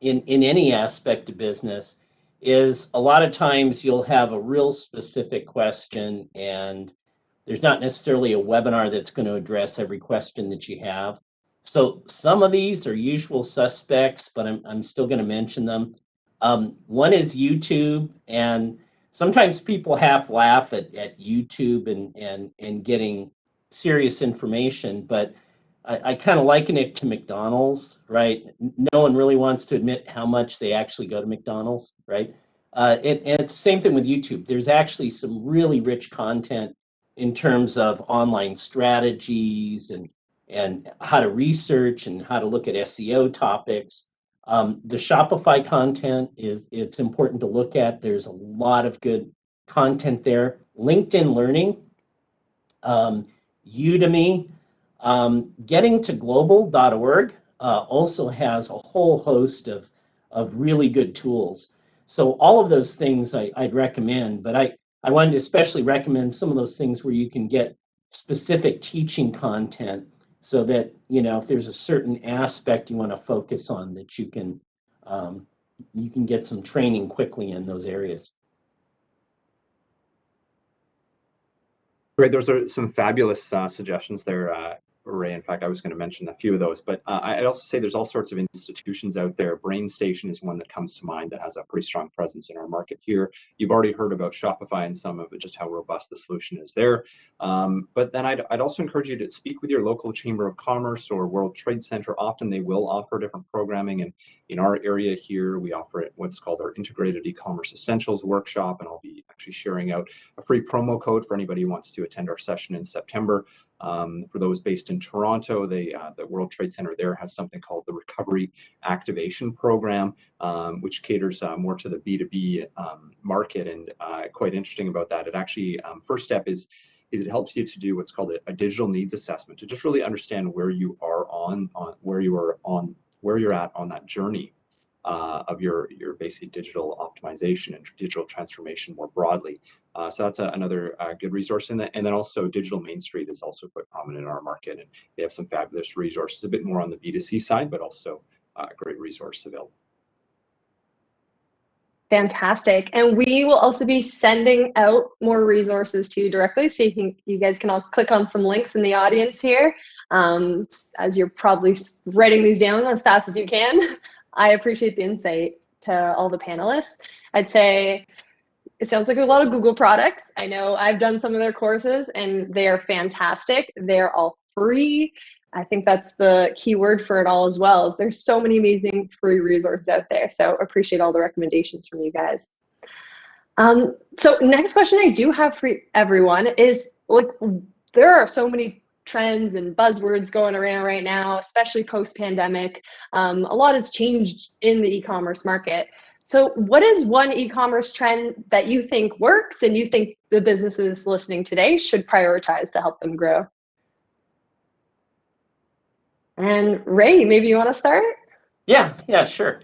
in any aspect of business is a lot of times you'll have a real specific question and there's not necessarily a webinar that's going to address every question that you have. So some of these are usual suspects, but I'm still going to mention them. One is YouTube, and sometimes people half laugh at YouTube and getting serious information, but I kind of liken it to McDonald's, right? No one really wants to admit how much they actually go to McDonald's, right? And it's the same thing with YouTube. There's actually some really rich content in terms of online strategies and how to research and how to look at SEO topics. The Shopify content it's important to look at. There's a lot of good content there. LinkedIn Learning, Udemy, gettingtoglobal.org also has a whole host of really good tools. So all of those things I'd recommend, but I wanted to especially recommend some of those things where you can get specific teaching content so that, you know, if there's a certain aspect you want to focus on, that you can get some training quickly in those areas. Great, those are some fabulous suggestions there, Ray. In fact, I was going to mention a few of those, but I'd also say there's all sorts of institutions out there. BrainStation is one that comes to mind that has a pretty strong presence in our market here. You've already heard about Shopify and some of it, just how robust the solution is there. But then I'd also encourage you to speak with your local Chamber of Commerce or World Trade Center. Often they will offer different programming, and in our area here, we offer what's called our Integrated E-commerce Essentials workshop, and I'll be actually sharing out a free promo code for anybody who wants to attend our session in September. For those based in Toronto, the World Trade Center there has something called the Recovery Activation Program, which caters more to the B2B market. And quite interesting about that, it actually, first step is it helps you to do what's called a digital needs assessment, to just really understand where you are where you're at on that journey of your basic digital optimization and digital transformation more broadly. So that's another good resource. And then also Digital Main Street is also quite prominent in our market, and they have some fabulous resources, a bit more on the B2C side, but also a great resource available. Fantastic. And we will also be sending out more resources to you directly, so you guys can all click on some links in the audience here. As you're probably writing these down as fast as you can. I appreciate the insight to all the panelists. I'd say it sounds like a lot of Google products. I know I've done some of their courses and they are fantastic. They're all free. I think that's the key word for it all as well, is there's so many amazing free resources out there. So appreciate all the recommendations from you guys. So next question I do have for everyone is, like, there are so many trends and buzzwords going around right now, especially post-pandemic. A lot has changed in the e-commerce market. So what is one e-commerce trend that you think works and you think the businesses listening today should prioritize to help them grow? And Ray, maybe you want to start? Yeah, sure.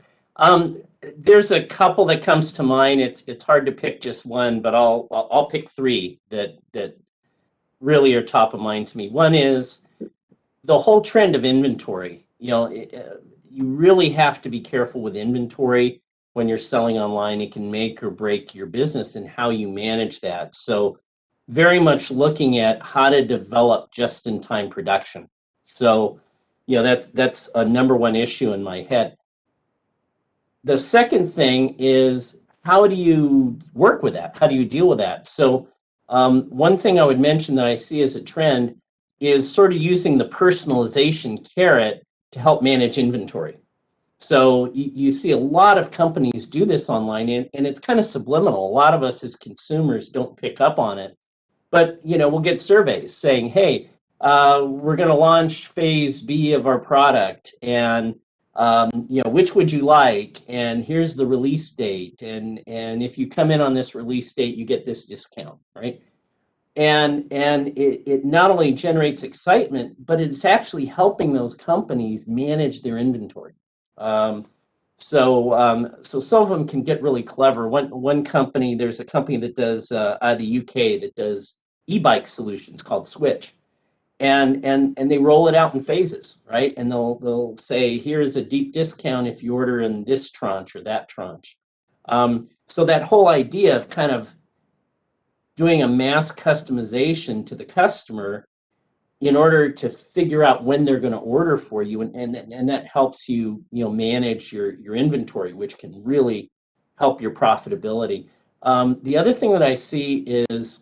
There's a couple that comes to mind. It's hard to pick just one, but I'll pick three that really are top of mind to me. One is the whole trend of inventory. You know, you really have to be careful with inventory when you're selling online. It can make or break your business and how you manage that. So very much looking at how to develop just-in-time production. So, you know, that's a number one issue in my head. The second thing is, how do you work with that? How do you deal with that? So one thing I would mention that I see as a trend is sort of using the personalization carrot to help manage inventory. So you see a lot of companies do this online, and it's kind of subliminal. A lot of us as consumers don't pick up on it, but you know, we'll get surveys saying, hey, we're going to launch phase B of our product, and which would you like? And here's the release date. And if you come in on this release date, you get this discount, right? And it not only generates excitement, but it's actually helping those companies manage their inventory. So some of them can get really clever. One company, there's a company that does out of the UK that does e-bike solutions called Switch, and they roll it out in phases, right? And they'll say, here's a deep discount if you order in this tranche or that tranche. So that whole idea of kind of doing a mass customization to the customer in order to figure out when they're going to order for you, and that helps you manage your inventory, which can really help your profitability. The other thing that I see is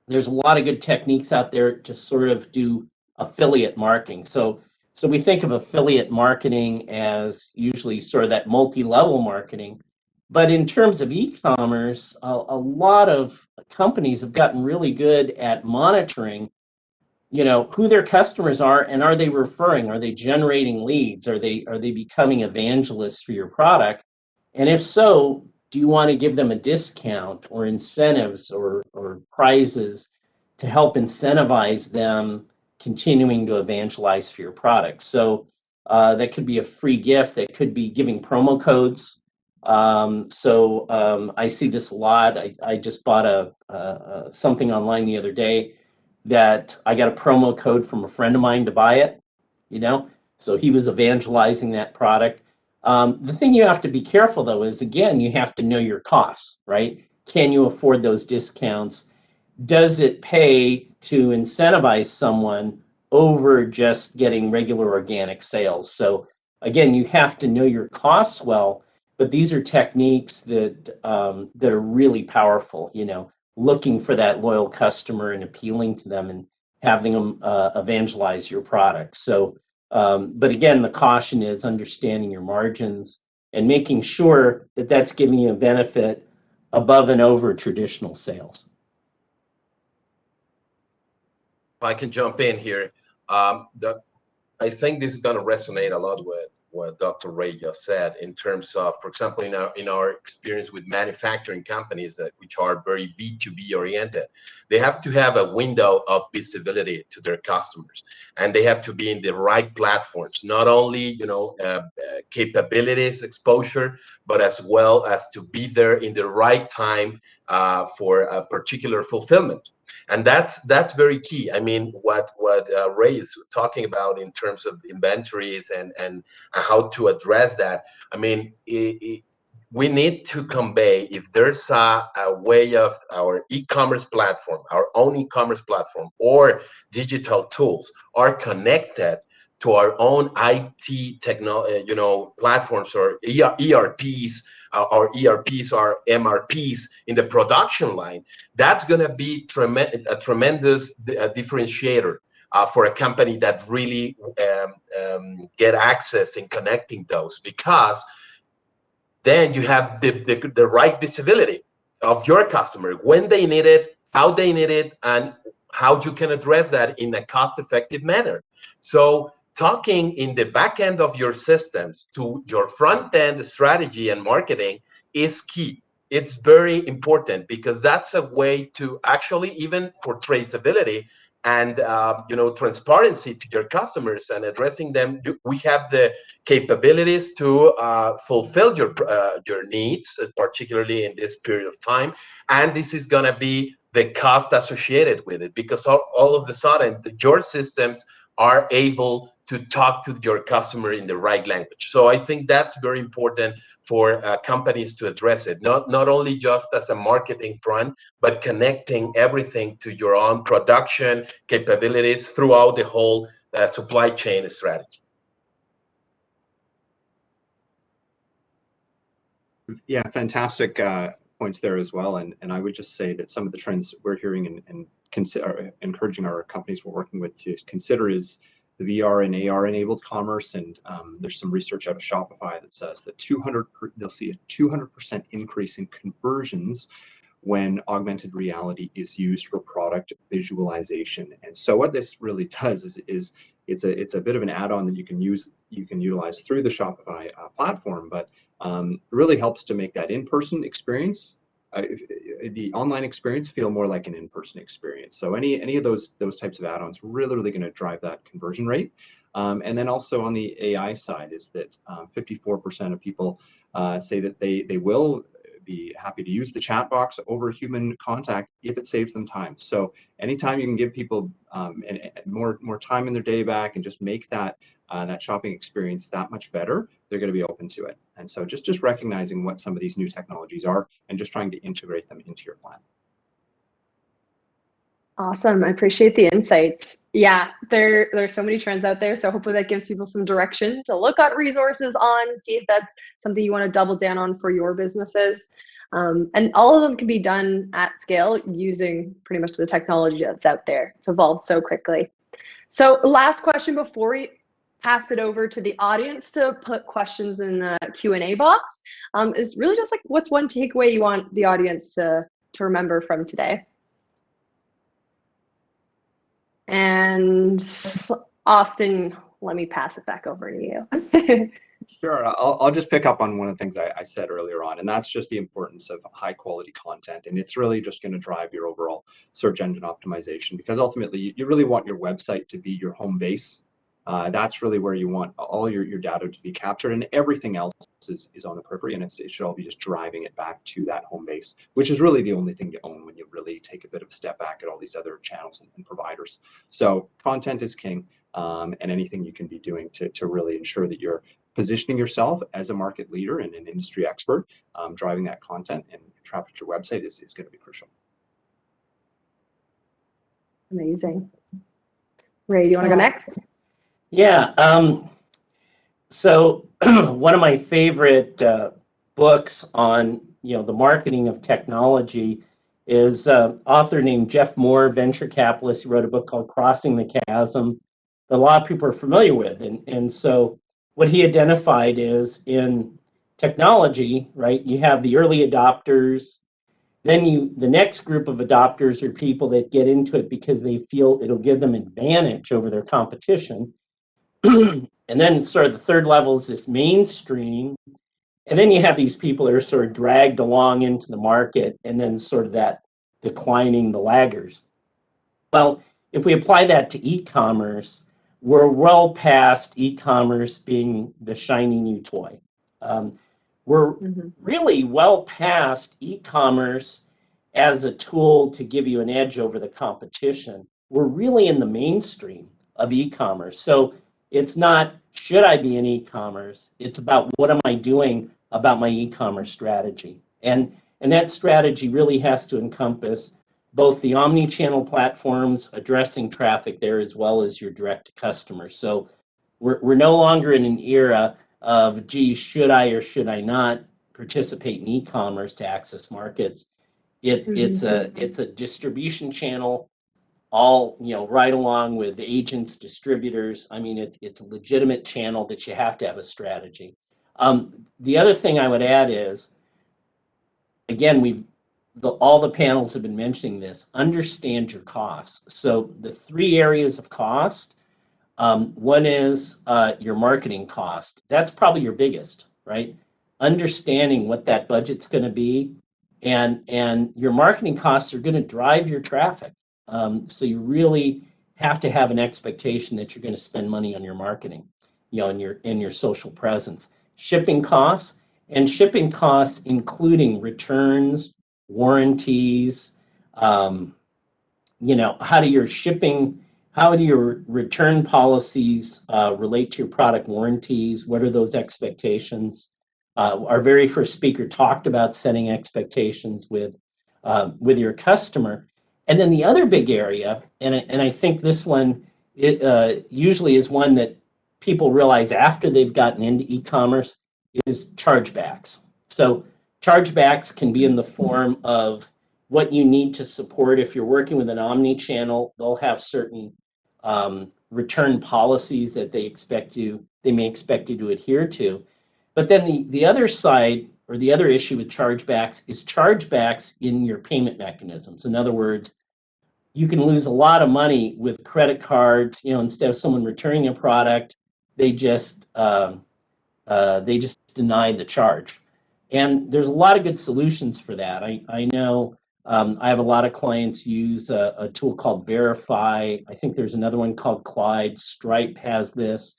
there's a lot of good techniques out there to sort of do affiliate marketing. So we think of affiliate marketing as usually sort of that multi-level marketing. But in terms of e-commerce, a lot of companies have gotten really good at monitoring, who their customers are, and are they referring? Are they generating leads? Are they becoming evangelists for your product? And if so, do you want to give them a discount or incentives or prizes to help incentivize them continuing to evangelize for your product? So that could be a free gift. That could be giving promo codes. I see this a lot. I just bought something online the other day that I got a promo code from a friend of mine to buy it, so he was evangelizing that product. The thing you have to be careful, though, is, again, you have to know your costs, right? Can you afford those discounts? Does it pay to incentivize someone over just getting regular organic sales? So again, you have to know your costs well, but these are techniques that are really powerful, looking for that loyal customer and appealing to them and having them evangelize your product. So, but again, the caution is understanding your margins and making sure that that's giving you a benefit above and over traditional sales. If I can jump in here, I think this is going to resonate a lot with what Dr. Ray just said in terms of, for example, in our experience with manufacturing companies which are very B2B oriented, they have to have a window of visibility to their customers, and they have to be in the right platforms, not only capabilities, exposure, but as well as to be there in the right time for a particular fulfillment. And that's very key. I mean, what Ray is talking about in terms of inventories and how to address that. I mean, we need to convey, if there's a way of our e-commerce platform, our own e-commerce platform, or digital tools are connected to our own IT platforms or ERPs, or ERPs or MRPs in the production line, that's going to be a tremendous differentiator for a company that really get access in connecting those, because then you have the right visibility of your customer, when they need it, how they need it, and how you can address that in a cost-effective manner. So talking in the back end of your systems to your front end strategy and marketing is key. It's very important, because that's a way to actually, even for traceability and transparency to your customers and addressing them, we have the capabilities to fulfill your needs, particularly in this period of time. And this is going to be the cost associated with it, because all of a sudden your systems are able to talk to your customer in the right language. So I think that's very important for companies to address it, not only just as a marketing front, but connecting everything to your own production capabilities throughout the whole supply chain strategy. Yeah, fantastic points there as well. And I would just say that some of the trends we're hearing and encouraging our companies we're working with to consider is the VR and AR enabled commerce. And there's some research out of Shopify that says that they'll see a 200% increase in conversions when augmented reality is used for product visualization. And so what this really does is it's a bit of an add-on that you can use you can utilize through the Shopify platform, but it really helps to make that in-person experience, the online experience, feel more like an in-person experience. So any of those types of add-ons really going to drive that conversion rate. And then also on the AI side is that 54% of people say that they will be happy to use the chat box over human contact if it saves them time. So anytime you can give people more time in their day back and just make that that shopping experience that much better, they're going to be open to it. And so just recognizing what some of these new technologies are and just trying to integrate them into your plan. Awesome. I appreciate the insights. Yeah, there's so many trends out there. So hopefully that gives people some direction to look at resources on, see if that's something you want to double down on for your businesses. And all of them can be done at scale using pretty much the technology that's out there. It's evolved so quickly. So last question before we pass it over to the audience to put questions in the Q&A box is really just like, what's one takeaway you want the audience to remember from today? And Austin, let me pass it back over to you. Sure, I'll just pick up on one of the things I said earlier on, and that's just the importance of high quality content. And it's really just going to drive your overall search engine optimization, because ultimately you really want your website to be your home base. That's really where you want all your data to be captured, and everything else is on the periphery, and it should all be just driving it back to that home base, which is really the only thing you own when you really take a bit of a step back at all these other channels and providers. So content is king, and anything you can be doing to really ensure that you're positioning yourself as a market leader and an industry expert, driving that content and traffic to your website is going to be crucial. Amazing. Ray, do you want to go next? Yeah. So one of my favorite books on the marketing of technology is an author named Jeff Moore, venture capitalist. He wrote a book called Crossing the Chasm that a lot of people are familiar with. And so what he identified is in technology, right, you have the early adopters. Then the next group of adopters are people that get into it because they feel it'll give them advantage over their competition. And then sort of the third level is this mainstream. And then you have these people that are sort of dragged along into the market, and then sort of that declining, the laggers. Well, if we apply that to e-commerce, we're well past e-commerce being the shiny new toy. We're really well past e-commerce as a tool to give you an edge over the competition. We're really in the mainstream of e-commerce. So it's not, should I be in e-commerce? It's about what am I doing about my e-commerce strategy? And that strategy really has to encompass both the omni-channel platforms addressing traffic there, as well as your direct to customer. So we're no longer in an era of, gee, should I or should I not participate in e-commerce to access markets? It's a distribution channel, all right along with agents, distributors. I mean, it's a legitimate channel that you have to have a strategy. The other thing I would add is, again, all the panels have been mentioning this, understand your costs. So the three areas of cost, one is your marketing cost. That's probably your biggest, right? Understanding what that budget's going to be, and your marketing costs are going to drive your traffic. So you really have to have an expectation that you're going to spend money on your marketing, in your social presence. Shipping costs including returns, warranties, how do your return policies relate to your product warranties? What are those expectations? Our very first speaker talked about setting expectations with your customer. And then the other big area, and I think this one usually is one that people realize after they've gotten into e-commerce, is chargebacks. So chargebacks can be in the form of what you need to support. If you're working with an omni-channel, they'll have certain return policies that they may expect you to adhere to. But then the other side, or the other issue with chargebacks, is chargebacks in your payment mechanisms. In other words, you can lose a lot of money with credit cards. Instead of someone returning a product, they just deny the charge. And there's a lot of good solutions for that. I know I have a lot of clients use a tool called Verify. I think there's another one called Clyde. Stripe has this,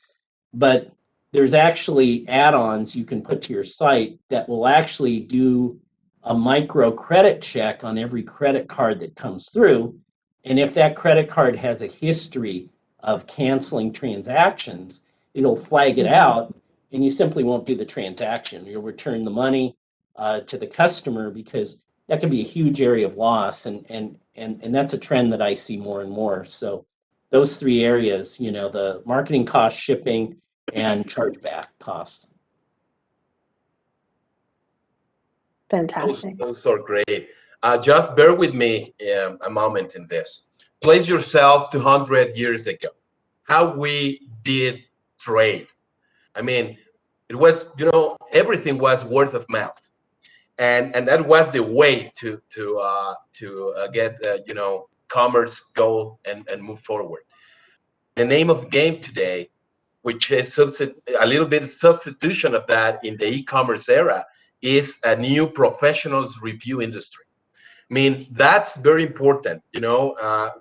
but there's actually add-ons you can put to your site that will actually do a micro credit check on every credit card that comes through. And if that credit card has a history of canceling transactions, it'll flag it out, and you simply won't do the transaction. You'll return the money to the customer, because that can be a huge area of loss, and that's a trend that I see more and more. So those three areas, you know, the marketing cost, shipping, and chargeback costs. Fantastic. Those are great. Just bear with me a moment in this. Place yourself 200 years ago, how we did trade. I mean, it was, you know, everything was word of mouth, and that was the way to get you know, commerce go and move forward. The name of the game today, which is a little bit of substitution of that in the e-commerce era, is a new professionals review industry. I mean, that's very important. You know,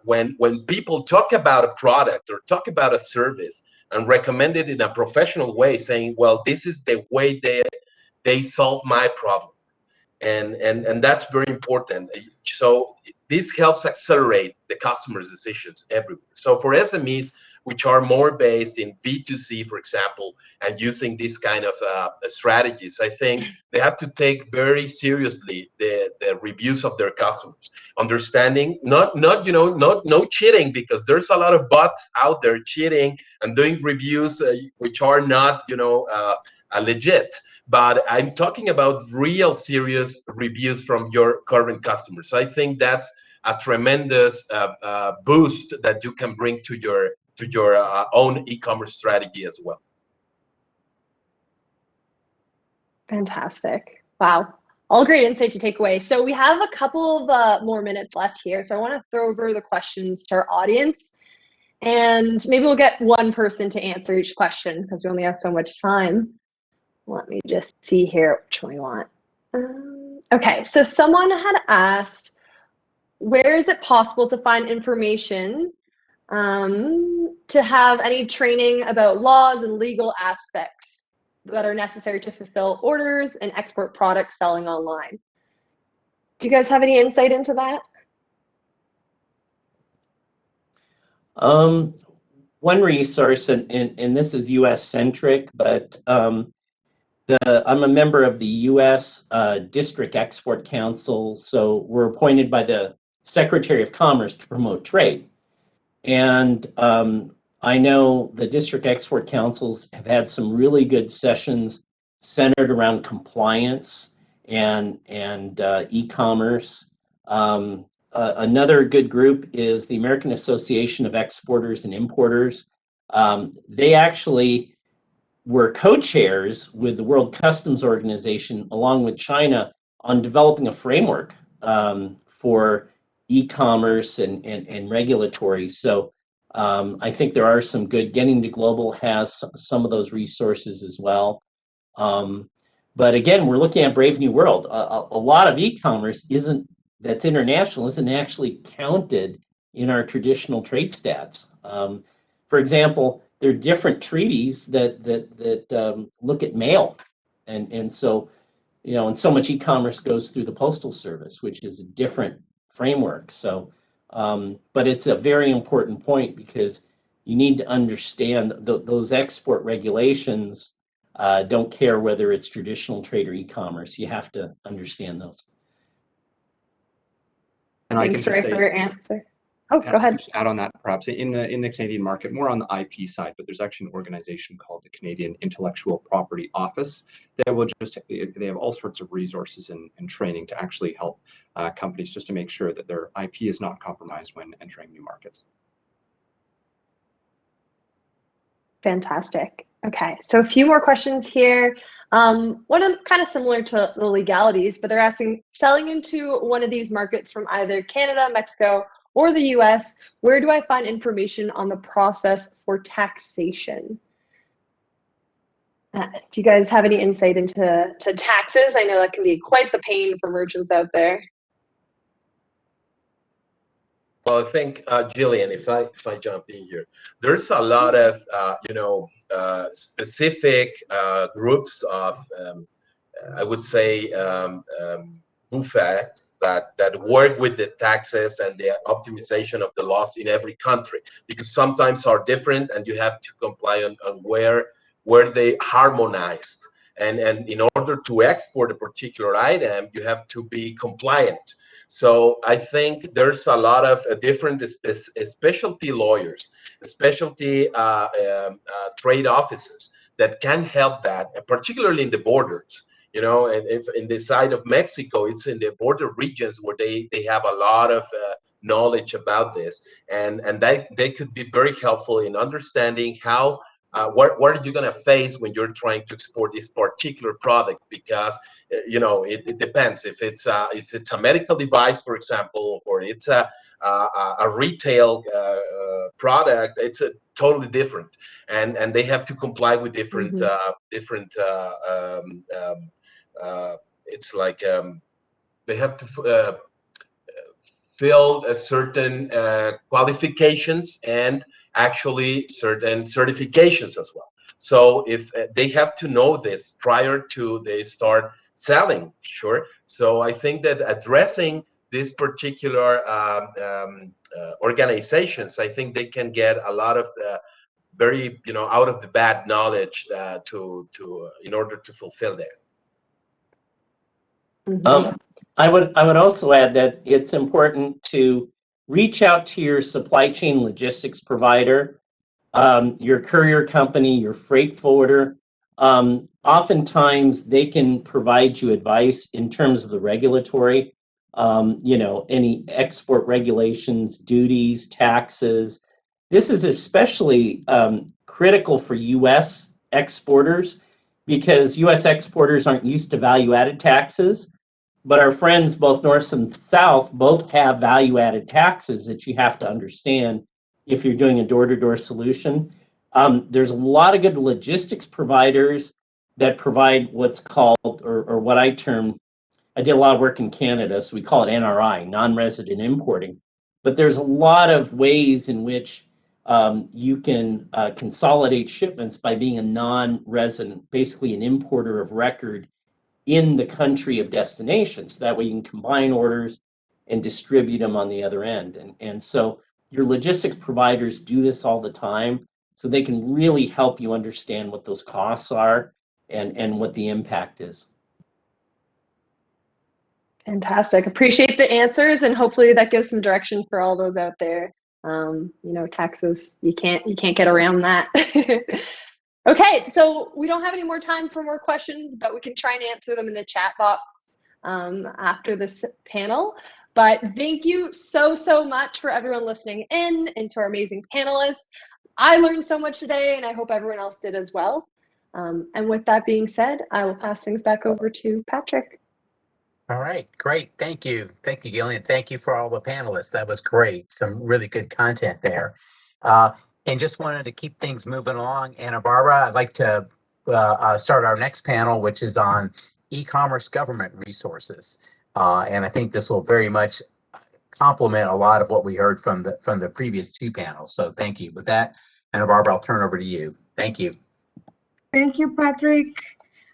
when people talk about a product or talk about a service and recommend it in a professional way, saying, well, this is the way they solve my problem. And that's very important. So this helps accelerate the customer's decisions everywhere. So for SMEs, which are more based in B2C, for example, and using this kind of strategies, I think they have to take very seriously the reviews of their customers, understanding not no cheating, because there's a lot of bots out there cheating and doing reviews which are not, you know, legit. But I'm talking about real serious reviews from your current customers. So I think that's a tremendous boost that you can bring to your own e-commerce strategy as well. Fantastic. Wow. All great insight to take away. So we have a couple of more minutes left here. So I want to throw over the questions to our audience, and maybe we'll get one person to answer each question because we only have so much time. Let me just see here which one we want. Okay, so someone had asked, where is it possible to find information to have any training about laws and legal aspects that are necessary to fulfill orders and export products selling online? Do you guys have any insight into that? One resource, and this is US centric, but I'm a member of the U.S. District Export Council, so we're appointed by the Secretary of Commerce to promote trade. And I know the District Export Councils have had some really good sessions centered around compliance and e-commerce. Another good group is the American Association of Exporters and Importers. They actually were co-chairs with the World Customs Organization, along with China, on developing a framework for e-commerce and regulatory. So I think there are some good. Getting to Global has some of those resources as well. But again, we're looking at Brave New World. A lot of e-commerce that's international isn't actually counted in our traditional trade stats. For example, there are different treaties that look at mail, and so, you know, and so much e-commerce goes through the Postal Service, which is a different framework. So, but it's a very important point, because you need to understand those export regulations don't care whether it's traditional trade or e-commerce. You have to understand those. And Thanks, Ray, for your answer. Oh, go ahead. Just add on that, perhaps in the Canadian market, more on the IP side, but there's actually an organization called the Canadian Intellectual Property Office that will they have all sorts of resources and training to actually help companies just to make sure that their IP is not compromised when entering new markets. Fantastic. Okay, so a few more questions here. One of kind of similar to the legalities, but they're asking, selling into one of these markets from either Canada, Mexico, or the US, where do I find information on the process for taxation? Do you guys have any insight into taxes? I know that can be quite the pain for merchants out there. Well, I think, Jillian, if I jump in here, there's a lot of, specific groups of, I would say, buffet that work with the taxes and the optimization of the laws in every country, because sometimes are different and you have to comply on where they harmonized. And in order to export a particular item, you have to be compliant. So I think there's a lot of different specialty lawyers, specialty trade offices that can help that, particularly in the borders. And if in the side of Mexico, it's in the border regions where they have a lot of knowledge about this, and they could be very helpful in understanding how what are you going to face when you're trying to export this particular product, because it depends if it's a medical device, for example, or it's a retail product. It's a totally different, and they have to comply with different it's like they have to fill a certain qualifications and actually certain certifications as well. So if they have to know this prior to they start selling, sure. So I think that addressing this particular organizations, I think they can get a lot of very out of the bad knowledge to in order to fulfill that. I would also add that it's important to reach out to your supply chain logistics provider, your courier company, your freight forwarder. Oftentimes they can provide you advice in terms of the regulatory, any export regulations, duties, taxes. This is especially critical for U.S. exporters, because U.S. exporters aren't used to value-added taxes. But our friends, both North and South, both have value-added taxes that you have to understand if you're doing a door-to-door solution. There's a lot of good logistics providers that provide what's called, or what I term, I did a lot of work in Canada, so we call it NRI, non-resident importing. But there's a lot of ways in which you can consolidate shipments by being a non-resident, basically an importer of record in the country of destination. So that way you can combine orders and distribute them on the other end. And so your logistics providers do this all the time, so they can really help you understand what those costs are and what the impact is. Fantastic. Appreciate the answers, and hopefully that gives some direction for all those out there. Taxes, you can't get around that. Okay, so we don't have any more time for more questions, but we can try and answer them in the chat box after this panel. But thank you so much for everyone listening in, and to our amazing panelists. I learned so much today, and I hope everyone else did as well. And with that being said, I will pass things back over to Patrick. All right, great. Thank you. Thank you, Gillian. Thank you for all the panelists. That was great. Some really good content there. And just wanted to keep things moving along. Anna Barbara, I'd like to start our next panel, which is on e-commerce government resources. And I think this will very much complement a lot of what we heard from the previous two panels. So thank you. With that, Anna Barbara, I'll turn over to you. Thank you. Thank you, Patrick.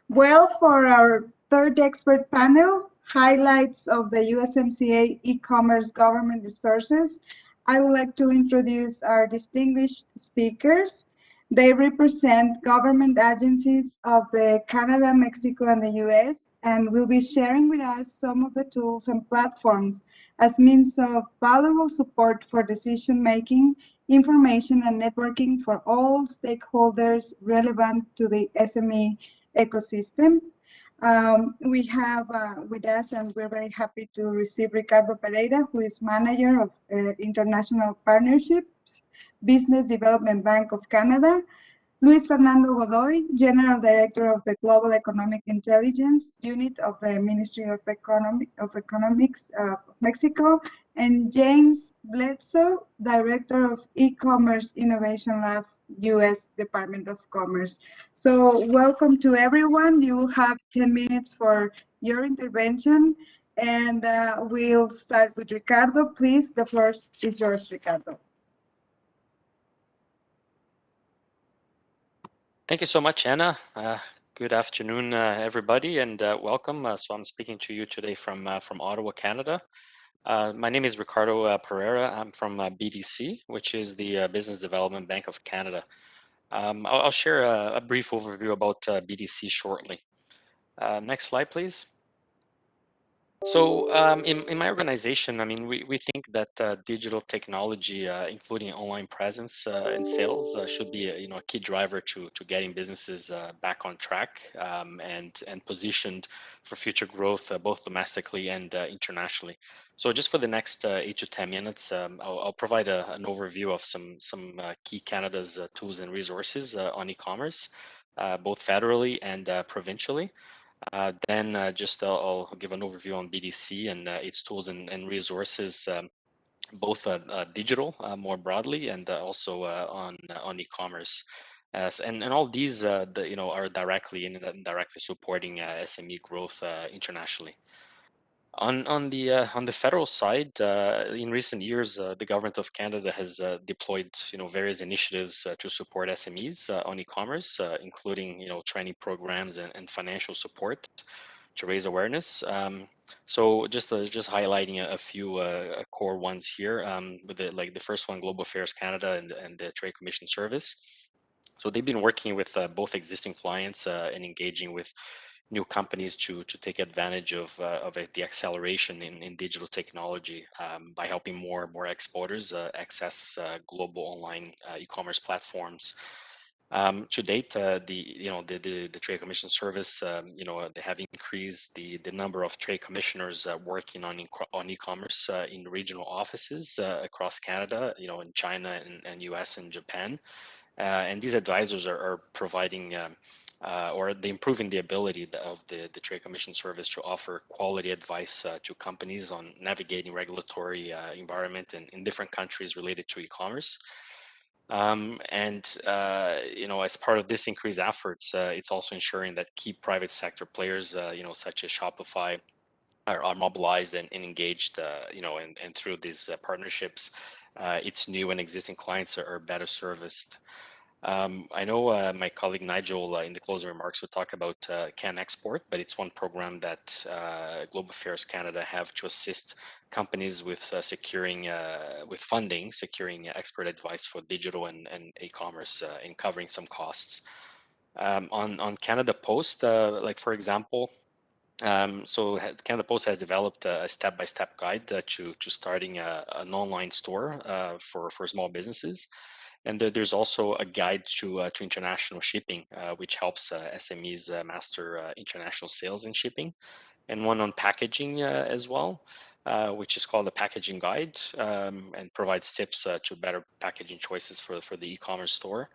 Well, for our third expert panel, highlights of the USMCA e-commerce government resources, I would like to introduce our distinguished speakers. They represent government agencies of the Canada, Mexico, and the US, and will be sharing with us some of the tools and platforms as means of valuable support for decision-making, information, and networking for all stakeholders relevant to the SME ecosystems. We have with us, and we're very happy to receive Ricardo Pereira, who is Manager of International Partnerships, Business Development Bank of Canada, Luis Fernando Godoy, General Director of the Global Economic Intelligence Unit of the Ministry of Economics of Mexico, and James Bledsoe, Director of E-Commerce Innovation Lab U.S. Department of Commerce. So welcome to everyone. You will have 10 minutes for your intervention, and we'll start with Ricardo. Please, the floor is yours, Ricardo. Thank you so much, Anna. Good afternoon, everybody, and welcome. So I'm speaking to you today from Ottawa, Canada. My name is Ricardo Pereira. I'm from BDC, which is the Business Development Bank of Canada. I'll share a brief overview about BDC shortly. Next slide, please. So in my organization, I mean, we think that digital technology, including online presence and sales, should be a key driver to getting businesses back on track and positioned for future growth, both domestically and internationally. So just for the next 8 to 10 minutes, I'll provide an overview of some key Canada's tools and resources on e-commerce, both federally and provincially. Then I'll give an overview on BDC and its tools and resources, both digital more broadly and also on e-commerce. And all these are directly and indirectly supporting SME growth internationally. On the federal side, in recent years, the government of Canada has deployed various initiatives to support SMEs on e-commerce, including training programs and financial support to raise awareness. So just highlighting a few core ones here, with the first one, Global Affairs Canada and the Trade Commission Service. So they've been working with both existing clients and engaging with new companies to take advantage of the acceleration in digital technology by helping more exporters access global online e-commerce platforms. To date, the Trade Commission Service, they have increased the number of trade commissioners working on e-commerce in regional offices across Canada, in China and US and Japan. And these advisors are providing or they improving the ability of the Trade Commission Service to offer quality advice to companies on navigating regulatory environment in different countries related to e-commerce. As part of this increased efforts, it's also ensuring that key private sector players, such as Shopify, are mobilized and engaged, and through these partnerships, its new and existing clients are better serviced. I know my colleague Nigel in the closing remarks would talk about Can Export, but it's one program that Global Affairs Canada have to assist companies with with funding, securing expert advice for digital and e-commerce and covering some costs. On Canada Post, for example, Canada Post has developed a step-by-step guide to starting an online store for small businesses. And there's also a guide to international shipping, which helps SMEs master international sales and shipping, and one on packaging as well, which is called the Packaging Guide, and provides tips to better packaging choices for the e-commerce store.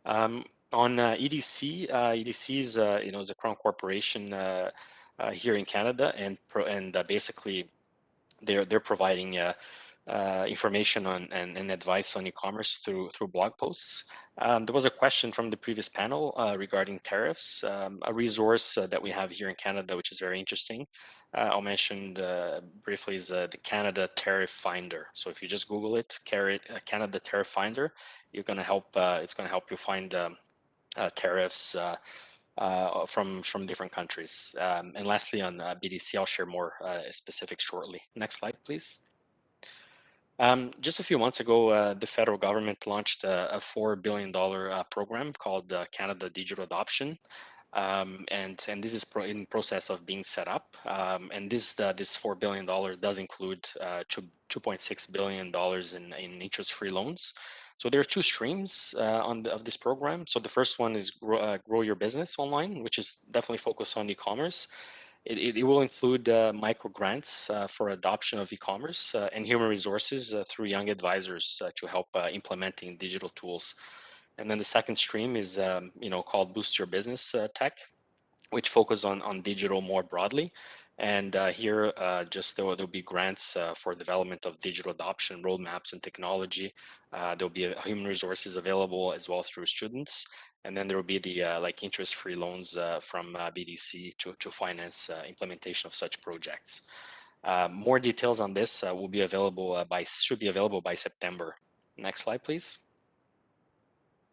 On EDC, EDC is a Crown corporation here in Canada, and basically they're providing information on and advice on e-commerce through blog posts. There was a question from the previous panel regarding tariffs. A resource that we have here in Canada, which is very interesting, I'll mention briefly, is the Canada Tariff Finder. So if you just Google it, Canada Tariff Finder, it's going to help you find tariffs from different countries. And lastly, on BDC, I'll share more specifics shortly. Next slide, please. Just a few months ago, the federal government launched a $4 billion program called Canada Digital Adoption. And this is in process of being set up. And this $4 billion does include $2.6 billion in interest-free loans. So there are two streams of this program. So the first one is grow your business online, which is definitely focused on e-commerce. It will include micro grants for adoption of e-commerce and human resources through young advisors to help implementing digital tools. And then the second stream is called Boost Your Business Tech, which focuses on digital more broadly. And here, just there'll be grants for development of digital adoption roadmaps and technology. There'll be human resources available as well through students. And then there will be the like interest-free loans from BDC to finance implementation of such projects. More details on this will be available should be available by September. Next slide, please.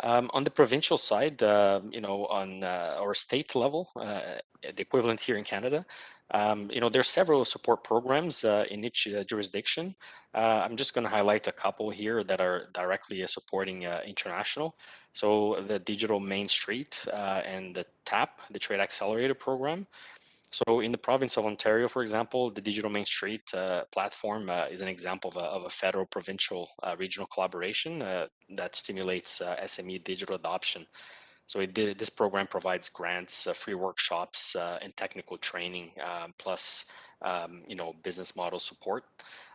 On the provincial side, on our state level, the equivalent here in Canada, there are several support programs in each jurisdiction. I'm just going to highlight a couple here that are directly supporting international. So the Digital Main Street and the TAP, the Trade Accelerator Program. So in the province of Ontario, for example, the Digital Main Street platform is an example of a federal, provincial, regional collaboration that stimulates SME digital adoption. So this program provides grants, free workshops, and technical training, plus business model support.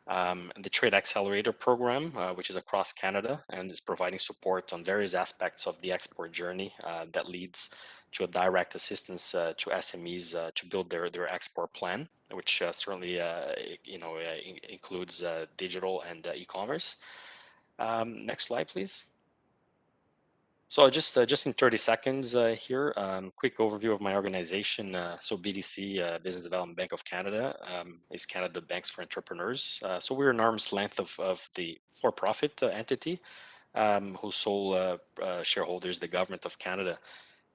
The Trade Accelerator Program, which is across Canada and is providing support on various aspects of the export journey that leads to a direct assistance to SMEs to build their export plan, which certainly includes digital and e-commerce. Next slide, please. So just in 30 seconds here, quick overview of my organization. So BDC, Business Development Bank of Canada, is Canada Banks for Entrepreneurs. So we're an arm's length of the for-profit entity, whose sole shareholder is the Government of Canada.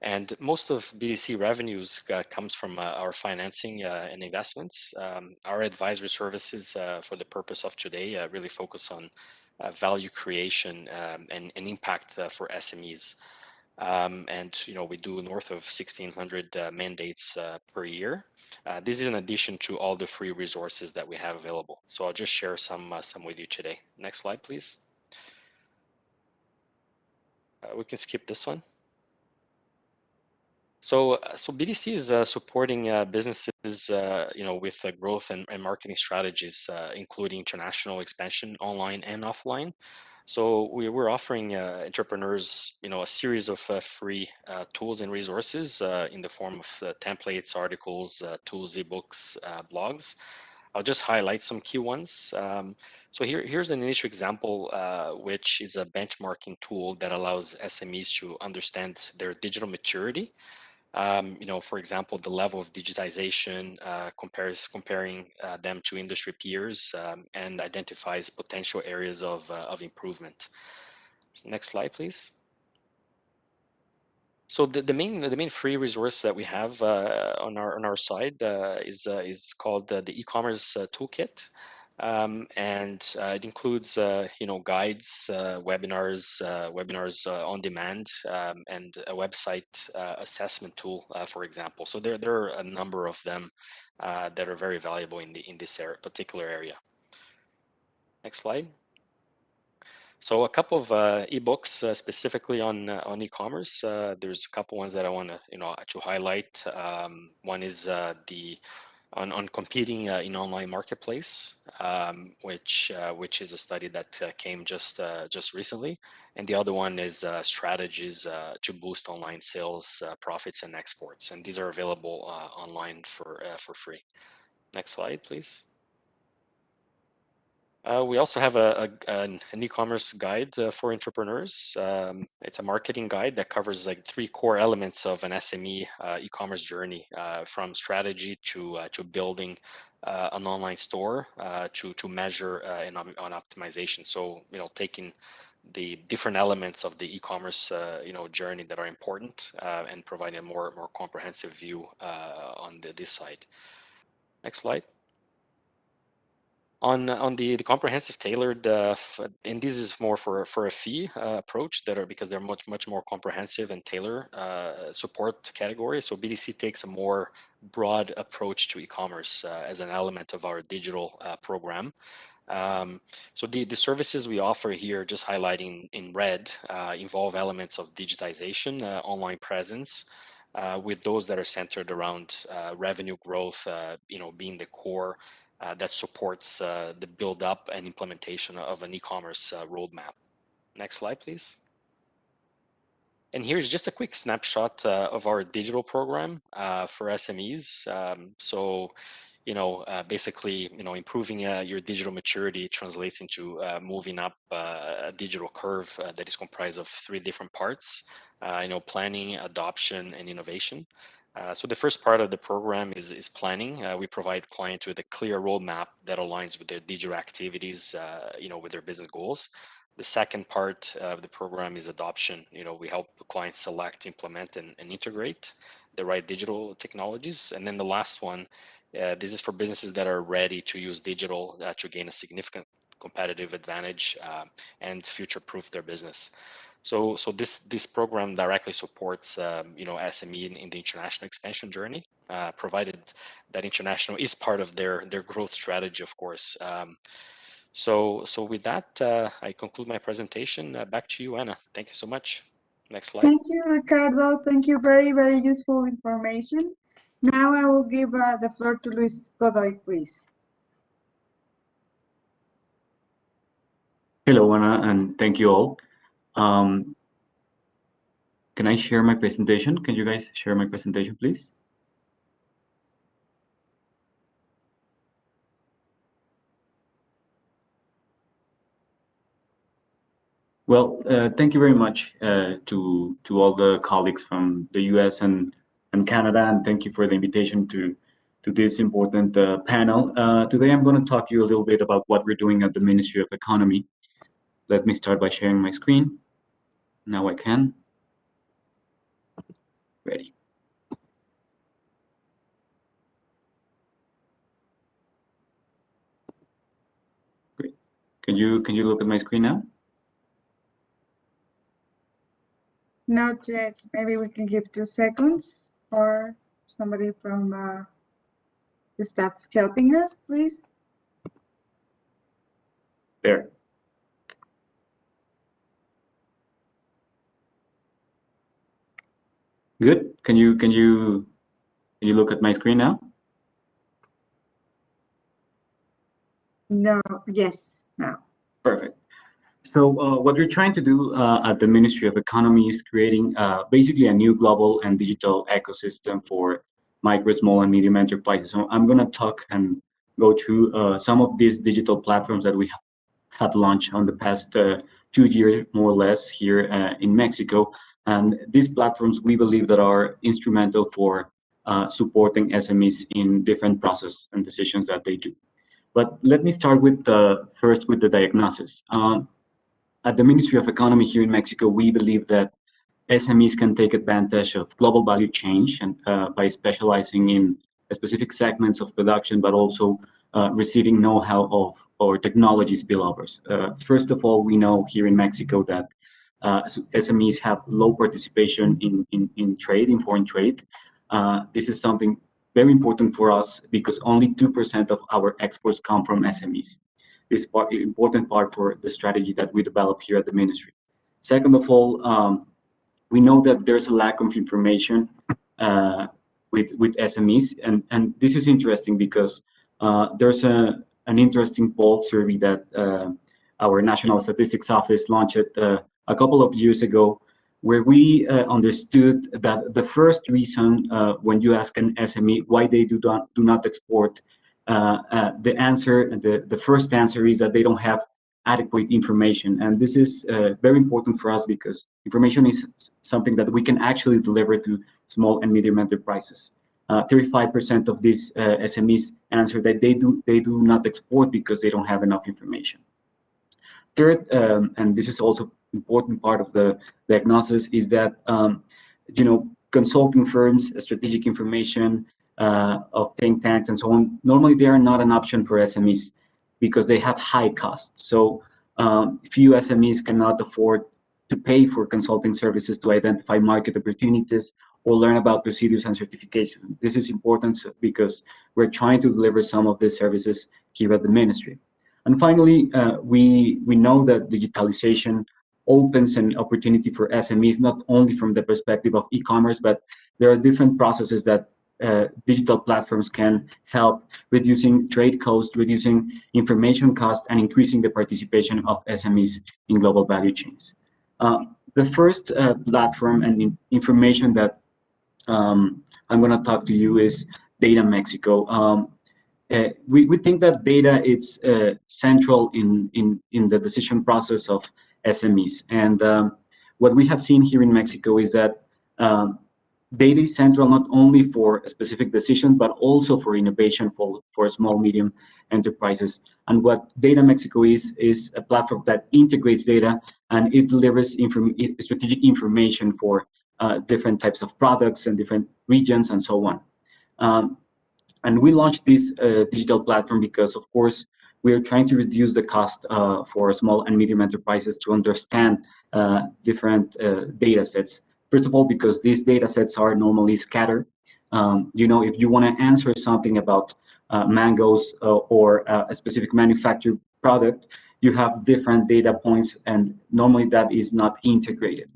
And most of BDC revenues comes from our financing and investments. Our advisory services for the purpose of today really focus on value creation and impact for SMEs. And we do north of 1,600 mandates per year. This is in addition to all the free resources that we have available. So I'll just share some with you today. Next slide, please. We can skip this one. So BDC is supporting businesses, with growth and marketing strategies, including international expansion, online and offline. So we're offering entrepreneurs, a series of free tools and resources in the form of templates, articles, tools, ebooks, blogs. I'll just highlight some key ones. So here's an initial example, which is a benchmarking tool that allows SMEs to understand their digital maturity. For example, the level of digitization, comparing them to industry peers, and identifies potential areas of improvement. So next slide, please. So the main free resource that we have on our side is called the e-commerce toolkit. And it includes guides, webinars on demand, and a website assessment tool, for example. So there are a number of them that are very valuable in this particular area. Next slide. So a couple of ebooks specifically on e-commerce. There's a couple ones that I want to highlight. One is on competing in online marketplace, which is a study that came just recently, and the other one is strategies to boost online sales, profits, and exports. And these are available online for free. Next slide, please. We also have an e-commerce guide for entrepreneurs. It's a marketing guide that covers like 3 core elements of an SME e-commerce journey, from strategy to building an online store, to measure and on optimization. So taking the different elements of the e-commerce journey that are important, and providing a more comprehensive view on this side. Next slide. On the comprehensive tailored, and this is more for a fee approach because they're much more comprehensive and tailor support category. So BDC takes a more broad approach to e-commerce as an element of our digital program. So the services we offer here, just highlighting in red, involve elements of digitization, online presence, with those that are centered around revenue growth, being the core that supports the build up and implementation of an e-commerce roadmap. Next slide, please. And here's just a quick snapshot of our digital program for SMEs. So, basically, improving your digital maturity translates into moving up a digital curve that is comprised of 3 different parts, planning, adoption, and innovation. So the first part of the program is planning. We provide clients with a clear roadmap that aligns with their digital activities, with their business goals. The second part of the program is adoption. We help clients select, implement, and integrate the right digital technologies. And then the last one, this is for businesses that are ready to use digital to gain a significant competitive advantage and future-proof their business. So this program directly supports SME in the international expansion journey, provided that international is part of their growth strategy, of course. So with that, I conclude my presentation. Back to you, Anna. Thank you so much. Next slide. Thank you, Ricardo. Thank you. Very, very useful information. Now I will give the floor to Luis Godoy, please. Hello, Anna, and thank you all. Can I share my presentation? Can you guys share my presentation, please? Well, thank you very much to all the colleagues from the US and Canada, and thank you for the invitation to this important panel. Today I'm going to talk to you a little bit about what we're doing at the Ministry of Economy. Let me start by sharing my screen. Now I can. Ready. Great. Can you look at my screen now? Not yet. Maybe we can give 2 seconds or somebody from the staff helping us, please. There. Good. Can you look at my screen now? No. Yes. Now. Perfect. So what we're trying to do at the Ministry of Economy is creating basically a new global and digital ecosystem for micro, small, and medium enterprises. So I'm going to talk and go through some of these digital platforms that we have launched on the past 2 years, more or less, here in Mexico. And these platforms, we believe, that are instrumental for supporting SMEs in different processes and decisions that they do. But let me start with first with the diagnosis. At the Ministry of Economy here in Mexico, we believe that SMEs can take advantage of global value change and by specializing in specific segments of production, but also receiving know-how of or technology spillovers. First of all, we know here in Mexico that SMEs have low participation in trade, in foreign trade. This is something very important for us because only 2% of our exports come from SMEs. This is an important part for the strategy that we developed here at the ministry. Second of all, we know that there's a lack of information with SMEs, and this is interesting because there's an interesting poll survey that our National Statistics Office launched a couple of years ago, where we understood that the first reason when you ask an SME why they do not export, the first answer is that they don't have adequate information. And this is very important for us because information is something that we can actually deliver to small and medium enterprises. 35% of these SMEs answer that they do not export because they don't have enough information. Third, and this is also important part of the diagnosis, is that consulting firms, strategic information of think tanks and so on, normally they are not an option for SMEs because they have high costs. So few SMEs cannot afford to pay for consulting services to identify market opportunities or learn about procedures and certification. This is important because we're trying to deliver some of these services here at the ministry. And finally, we know that digitalization opens an opportunity for SMEs, not only from the perspective of e-commerce, but there are different processes that digital platforms can help reducing trade costs, reducing information costs, and increasing the participation of SMEs in global value chains. The first platform and information that I'm going to talk to you is Data Mexico. we think that data is central in the decision process of SMEs. And what we have seen here in Mexico is that data is central not only for a specific decision, but also for innovation for small, medium enterprises. And what Data Mexico is a platform that integrates data, and it delivers strategic information for different types of products and different regions and so on. And we launched this digital platform because, of course, we are trying to reduce the cost for small and medium enterprises to understand different data sets. First of all, because these data sets are normally scattered. You know, if you want to answer something about mangoes or a specific manufactured product, you have different data points, and normally that is not integrated.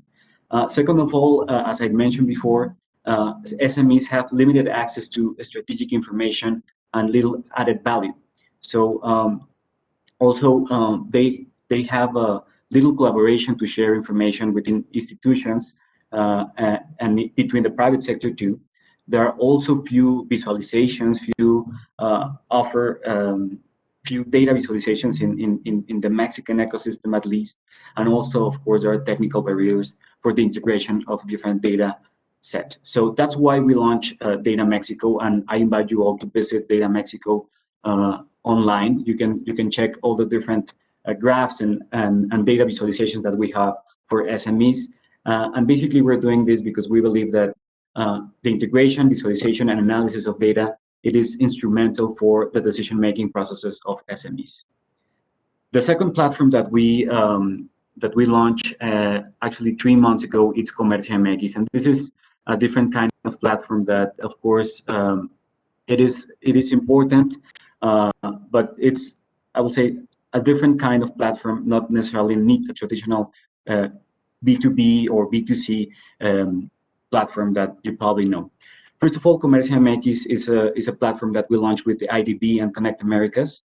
Second of all, as I mentioned before, SMEs have limited access to strategic information and little added value. So also they have a little collaboration to share information within institutions and between the private sector too. There are also few visualizations, few data visualizations in the Mexican ecosystem at least. And also, of course, there are technical barriers for the integration of different data sets. So that's why we launched Data Mexico, and I invite you all to visit Data Mexico online. You can check all the different graphs and data visualizations that we have for SMEs. And basically, we're doing this because we believe that the integration, visualization, and analysis of data, it is instrumental for the decision-making processes of SMEs. The second platform that we launched actually 3 months ago, it's Comercia MX, and this is a different kind of platform that, of course, it is important, but it's, I would say, a different kind of platform, not necessarily need a traditional B2B or B2C platform that you probably know. First of all, Comercia MX is a platform that we launched with the IDB and Connect Americas,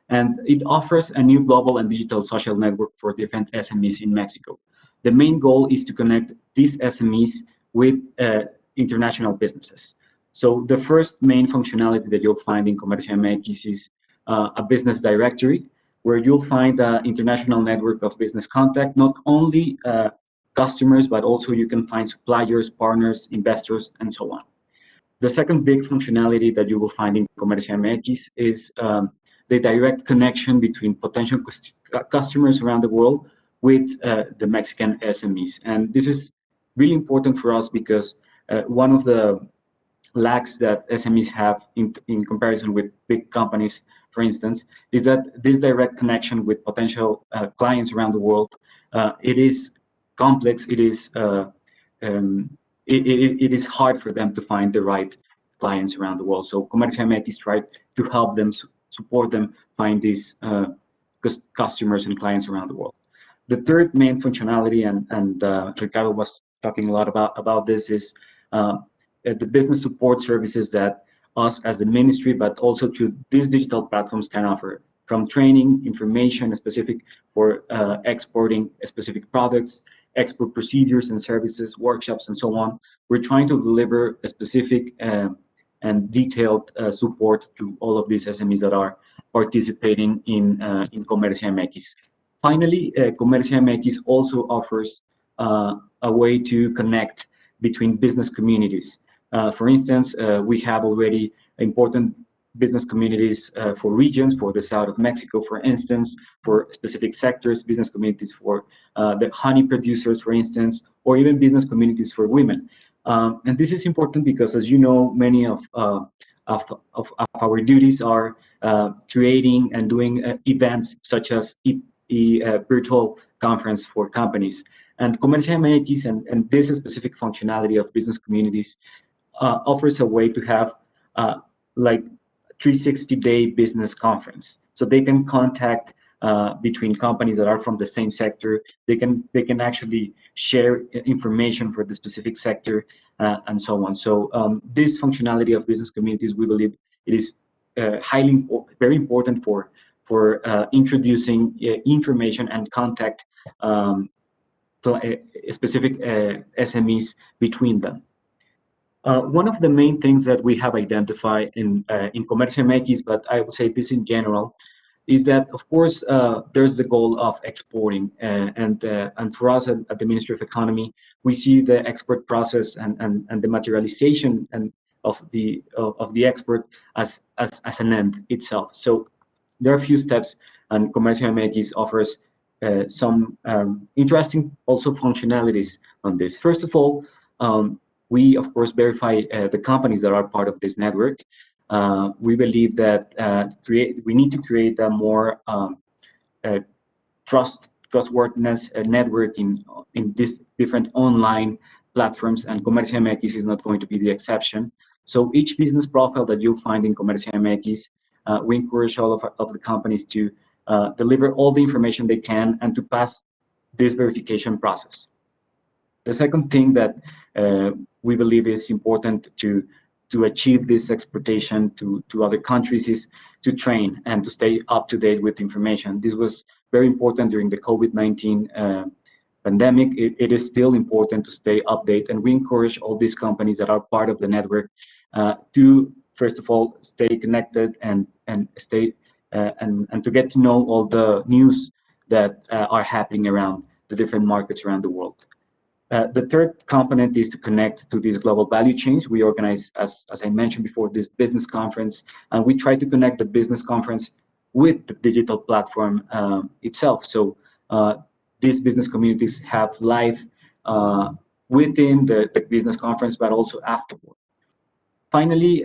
and it offers a new global and digital social network for different SMEs in Mexico. The main goal is to connect these SMEs with international businesses. So the first main functionality that you'll find in Comercia MX is a business directory, where you'll find an international network of business contact, not only customers, but also you can find suppliers, partners, investors, and so on. The second big functionality that you will find in Comercia MX is the direct connection between potential customers around the world with the Mexican SMEs. And this is really important for us because one of the lacks that SMEs have in comparison with big companies, for instance, is that this direct connection with potential clients around the world, it is complex, it is hard for them to find the right clients around the world. So Comercia MX tried to help them, support them find these customers and clients around the world. The third main functionality, and Ricardo was talking a lot about this, is the business support services that us as the ministry, but also through these digital platforms can offer, from training, information specific for exporting specific products, export procedures and services, workshops, and so on. We're trying to deliver a specific and detailed support to all of these SMEs that are participating in Comercia MX. Finally, Comercia MX also offers a way to connect between business communities. For instance, we have already important business communities for regions, for the south of Mexico, for instance, for specific sectors, business communities for the honey producers, for instance, or even business communities for women. And this is important because, as you know, many of our duties are creating and doing events such as a virtual conference for companies. And Comercia MX and this specific functionality of business communities offers a way to have like 360-day business conference. So they can contact between companies that are from the same sector. They can actually share information for the specific sector and so on. So this functionality of business communities, we believe it is very important for introducing information and contact specific SMEs between them. One of the main things that we have identified in Comercio MX, but I would say this in general, is that, of course, there's the goal of exporting. And for us at the Ministry of Economy, we see the export process and the materialization of the export as an end itself. So there are a few steps, and Comercio MX offers some interesting also functionalities on this. First of all, we of course verify the companies that are part of this network. We believe that we need to create a more trustworthiness network in these different online platforms, and Comercio MX is not going to be the exception. So each business profile that you'll find in Comercio MX, we encourage all of the companies to deliver all the information they can and to pass this verification process. The second thing that we believe is important to achieve this exportation to other countries is to train and to stay up to date with information. This was very important during the COVID-19 pandemic. It is still important to stay updated, and we encourage all these companies that are part of the network to, first of all, stay connected and stay and to get to know all the news that are happening around the different markets around the world. The third component is to connect to these global value chains. We organize, as I mentioned before, this business conference, and we try to connect the business conference with the digital platform itself. So these business communities have live within the business conference, but also afterward. Finally,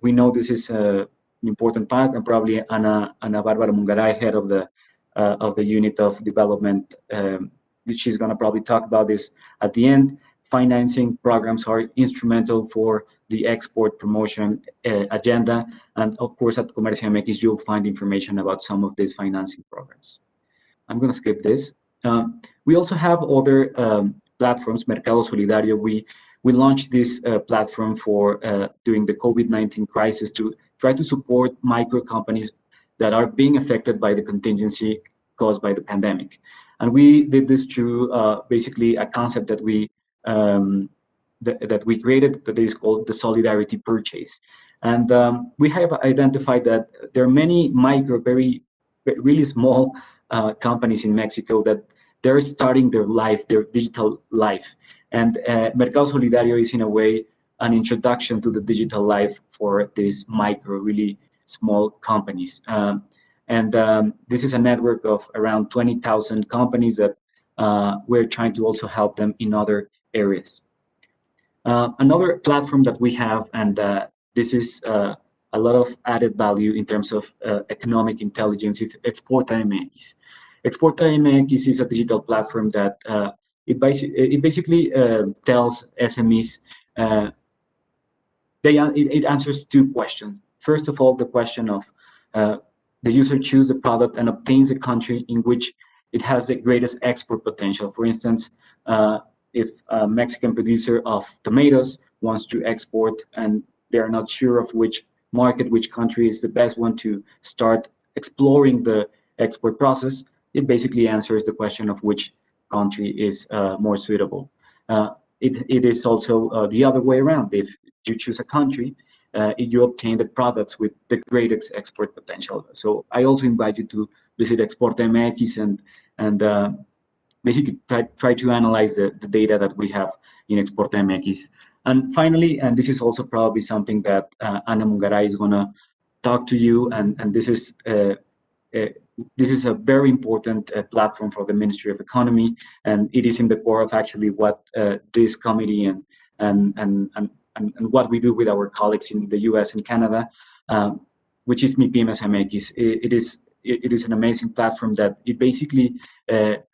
we know this is an important part, and probably Ana Barbara Mungaray, head of the unit of development, she's going to probably talk about this at the end. Financing programs are instrumental for the export promotion agenda, and of course at Comercio MX you'll find information about some of these financing programs. I'm going to skip this. We also have other platforms. Mercado Solidario, we launched this platform for during the COVID-19 crisis to try to support micro companies that are being affected by the contingency caused by the pandemic. And we did this through basically a concept that we created that is called the Solidarity Purchase. And we have identified that there are many micro, really small companies in Mexico that they're starting their life, their digital life. And Mercado Solidario is in a way an introduction to the digital life for these micro, really small companies. This is a network of around 20,000 companies that we're trying to also help them in other areas. Another platform that we have, and this is a lot of added value in terms of economic intelligence, is Exporta MX. Exporta MX is a digital platform that it basically tells SMEs, it answers two questions. First of all, the question of the user chooses the product and obtains the country in which it has the greatest export potential. For instance, if a Mexican producer of tomatoes wants to export and they're not sure of which market, which country is the best one to start exploring the export process, it basically answers the question of which country is more suitable. It is also the other way around. If you choose a country, you obtain the products with the greatest export potential. So I also invite you to visit Exporta MX and basically try to analyze the data that we have in Exporta MX. And finally, and this is also probably something that Ana Mungaray is going to talk to you, and this is a very important platform for the Ministry of Economy, and it is in the core of actually what this committee and what we do with our colleagues in the US and Canada, which is MYPYMES MX. It is an amazing platform that it basically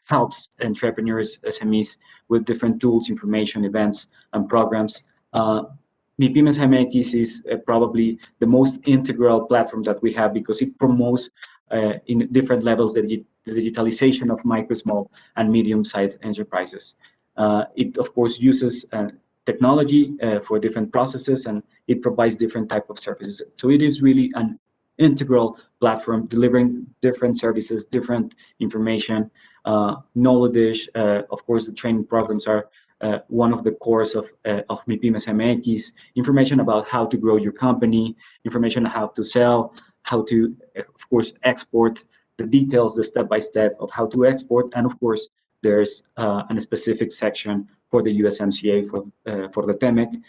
helps entrepreneurs, SMEs, with different tools, information, events, and programs. MYPYMES MX is probably the most integral platform that we have because it promotes in different levels the digitalization of micro, small, and medium-sized enterprises. It, of course, uses technology for different processes, and it provides different type of services. So it is really an integral platform delivering different services, different information, knowledge. Of course, the training programs are one of the cores of PYMES MX, information about how to grow your company, information on how to sell, how to, of course, export, the details, the step-by-step of how to export, and of course, there's a specific section for the USMCA for the T-MEC,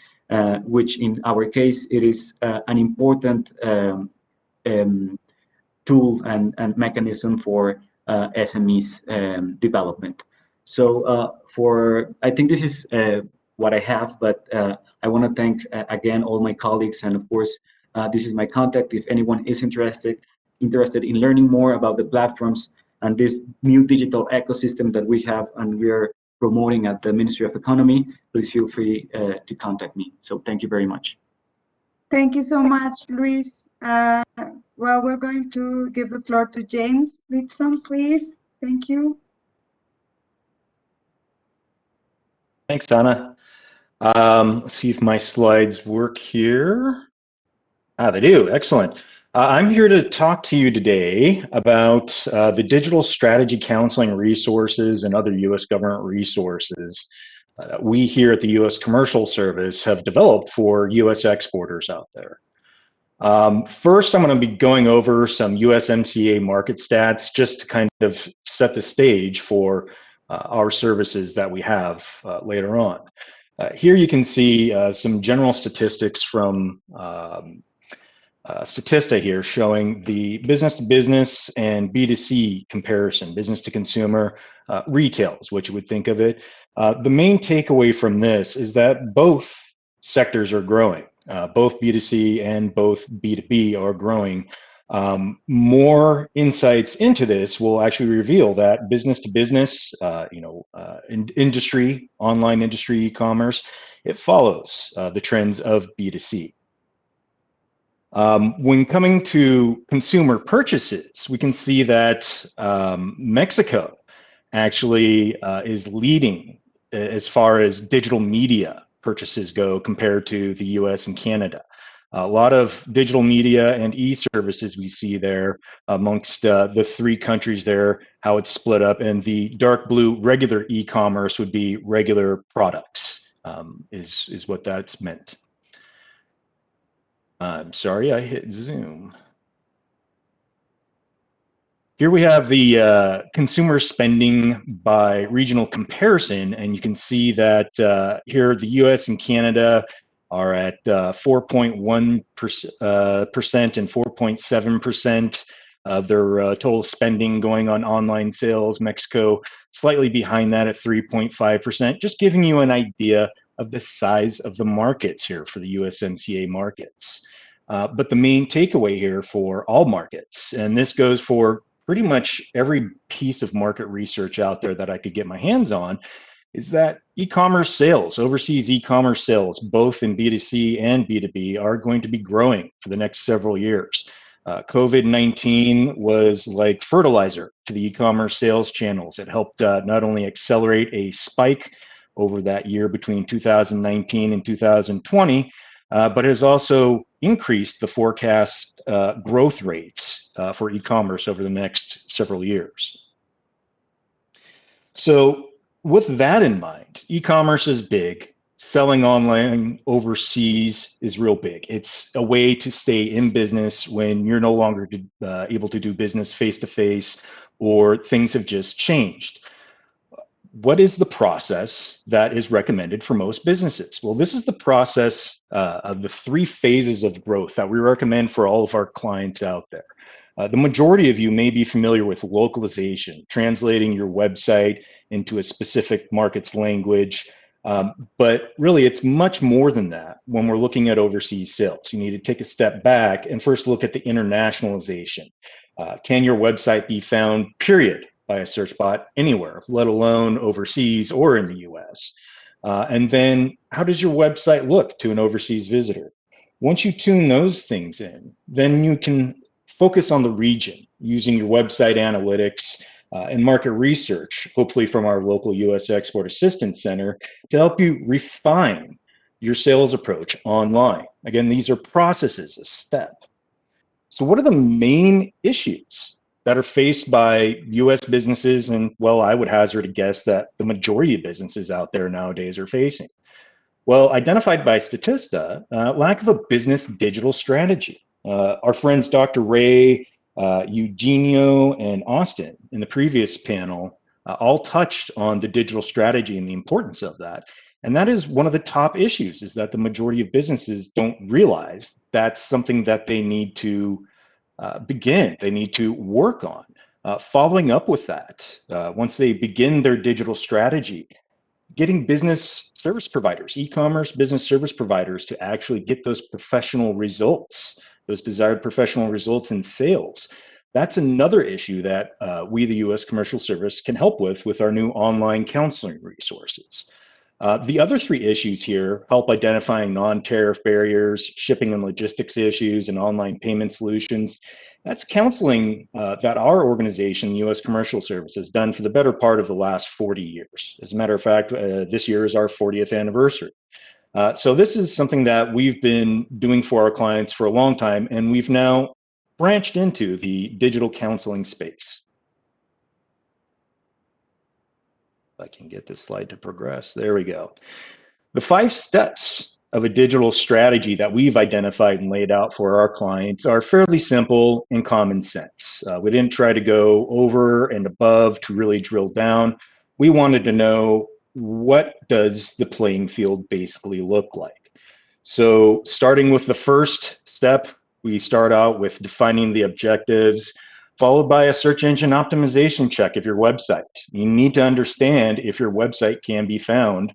which in our case, it is an important tool and mechanism for SMEs development. So I think this is what I have, but I want to thank again all my colleagues, and of course, this is my contact. If anyone is interested in learning more about the platforms and this new digital ecosystem that we have and we are promoting at the Ministry of Economy, please feel free to contact me. So thank you very much. Thank you so much, Luis. Well, we're going to give the floor to James Whitson, please. Thank you. Thanks, Ana. Let's see if my slides work here. They do. Excellent. I'm here to talk to you today about the digital strategy counseling resources and other U.S. government resources we here at the U.S. Commercial Service have developed for U.S. exporters out there. First, I'm going to be going over some USMCA market stats just to kind of set the stage for our services that we have later on. Here you can see some general statistics from Statista here showing the business-to-business and B2C comparison, business-to-consumer retail is what you would think of it. The main takeaway from this is that both sectors are growing. Both B2C and both B2B are growing. More insights into this will actually reveal that business to business, industry, online industry, e-commerce, it follows the trends of B2C. When coming to consumer purchases, we can see that Mexico actually is leading as far as digital media purchases go compared to the US and Canada. A lot of digital media and e-services we see there amongst the three countries there, how it's split up, and the dark blue regular e-commerce would be regular products, is what that's meant. I'm sorry, I hit Zoom. Here we have the consumer spending by regional comparison, and you can see that here the US and Canada are at 4.1% and 4.7% of their total spending going on online sales. Mexico slightly behind that at 3.5%, just giving you an idea of the size of the markets here for the USMCA markets. But the main takeaway here for all markets, and this goes for pretty much every piece of market research out there that I could get my hands on, is that e-commerce sales, overseas e-commerce sales, both in B2C and B2B, are going to be growing for the next several years. COVID-19 was like fertilizer to the e-commerce sales channels. It helped not only accelerate a spike over that year between 2019 and 2020, but has also increased the forecast growth rates for e-commerce over the next several years. So with that in mind, e-commerce is big. Selling online overseas is real big. It's a way to stay in business when you're no longer able to do business face-to-face or things have just changed. What is the process that is recommended for most businesses? Well, this is the process of the 3 phases of growth that we recommend for all of our clients out there. The majority of you may be familiar with localization, translating your website into a specific market's language, but really it's much more than that when we're looking at overseas sales. You need to take a step back and first look at the internationalization. Can your website be found, period, by a search bot anywhere, let alone overseas or in the US? And then how does your website look to an overseas visitor? Once you tune those things in, then you can focus on the region using your website analytics and market research, hopefully from our local US Export Assistance Center, to help you refine your sales approach online. Again, these are processes, a step. So what are the main issues that are faced by US businesses, and well, I would hazard a guess that the majority of businesses out there nowadays are facing? Well, identified by Statista, lack of a business digital strategy. Our friends Dr. Ray, Eugenio, and Austin in the previous panel all touched on the digital strategy and the importance of that. And that is one of the top issues, is that the majority of businesses don't realize that's something that they need to they need to work on. Following up with that, once they begin their digital strategy, getting business service providers, e-commerce business service providers, to actually get those professional results, those desired professional results in sales. That's another issue that we, the U.S. Commercial Service, can help with our new online counseling resources. The other three issues here help identifying non-tariff barriers, shipping and logistics issues, and online payment solutions. That's counseling that our organization, U.S. Commercial Service, has done for the better part of the last 40 years. As a matter of fact, this year is our 40th anniversary. So this is something that we've been doing for our clients for a long time, and we've now branched into the digital counseling space. If I can get this slide to progress, there we go. The 5 steps of a digital strategy that we've identified and laid out for our clients are fairly simple and common sense. We didn't try to go over and above to really drill down. We wanted to know, what does the playing field basically look like? So starting with the first step, we start out with defining the objectives, followed by a search engine optimization check of your website. You need to understand if your website can be found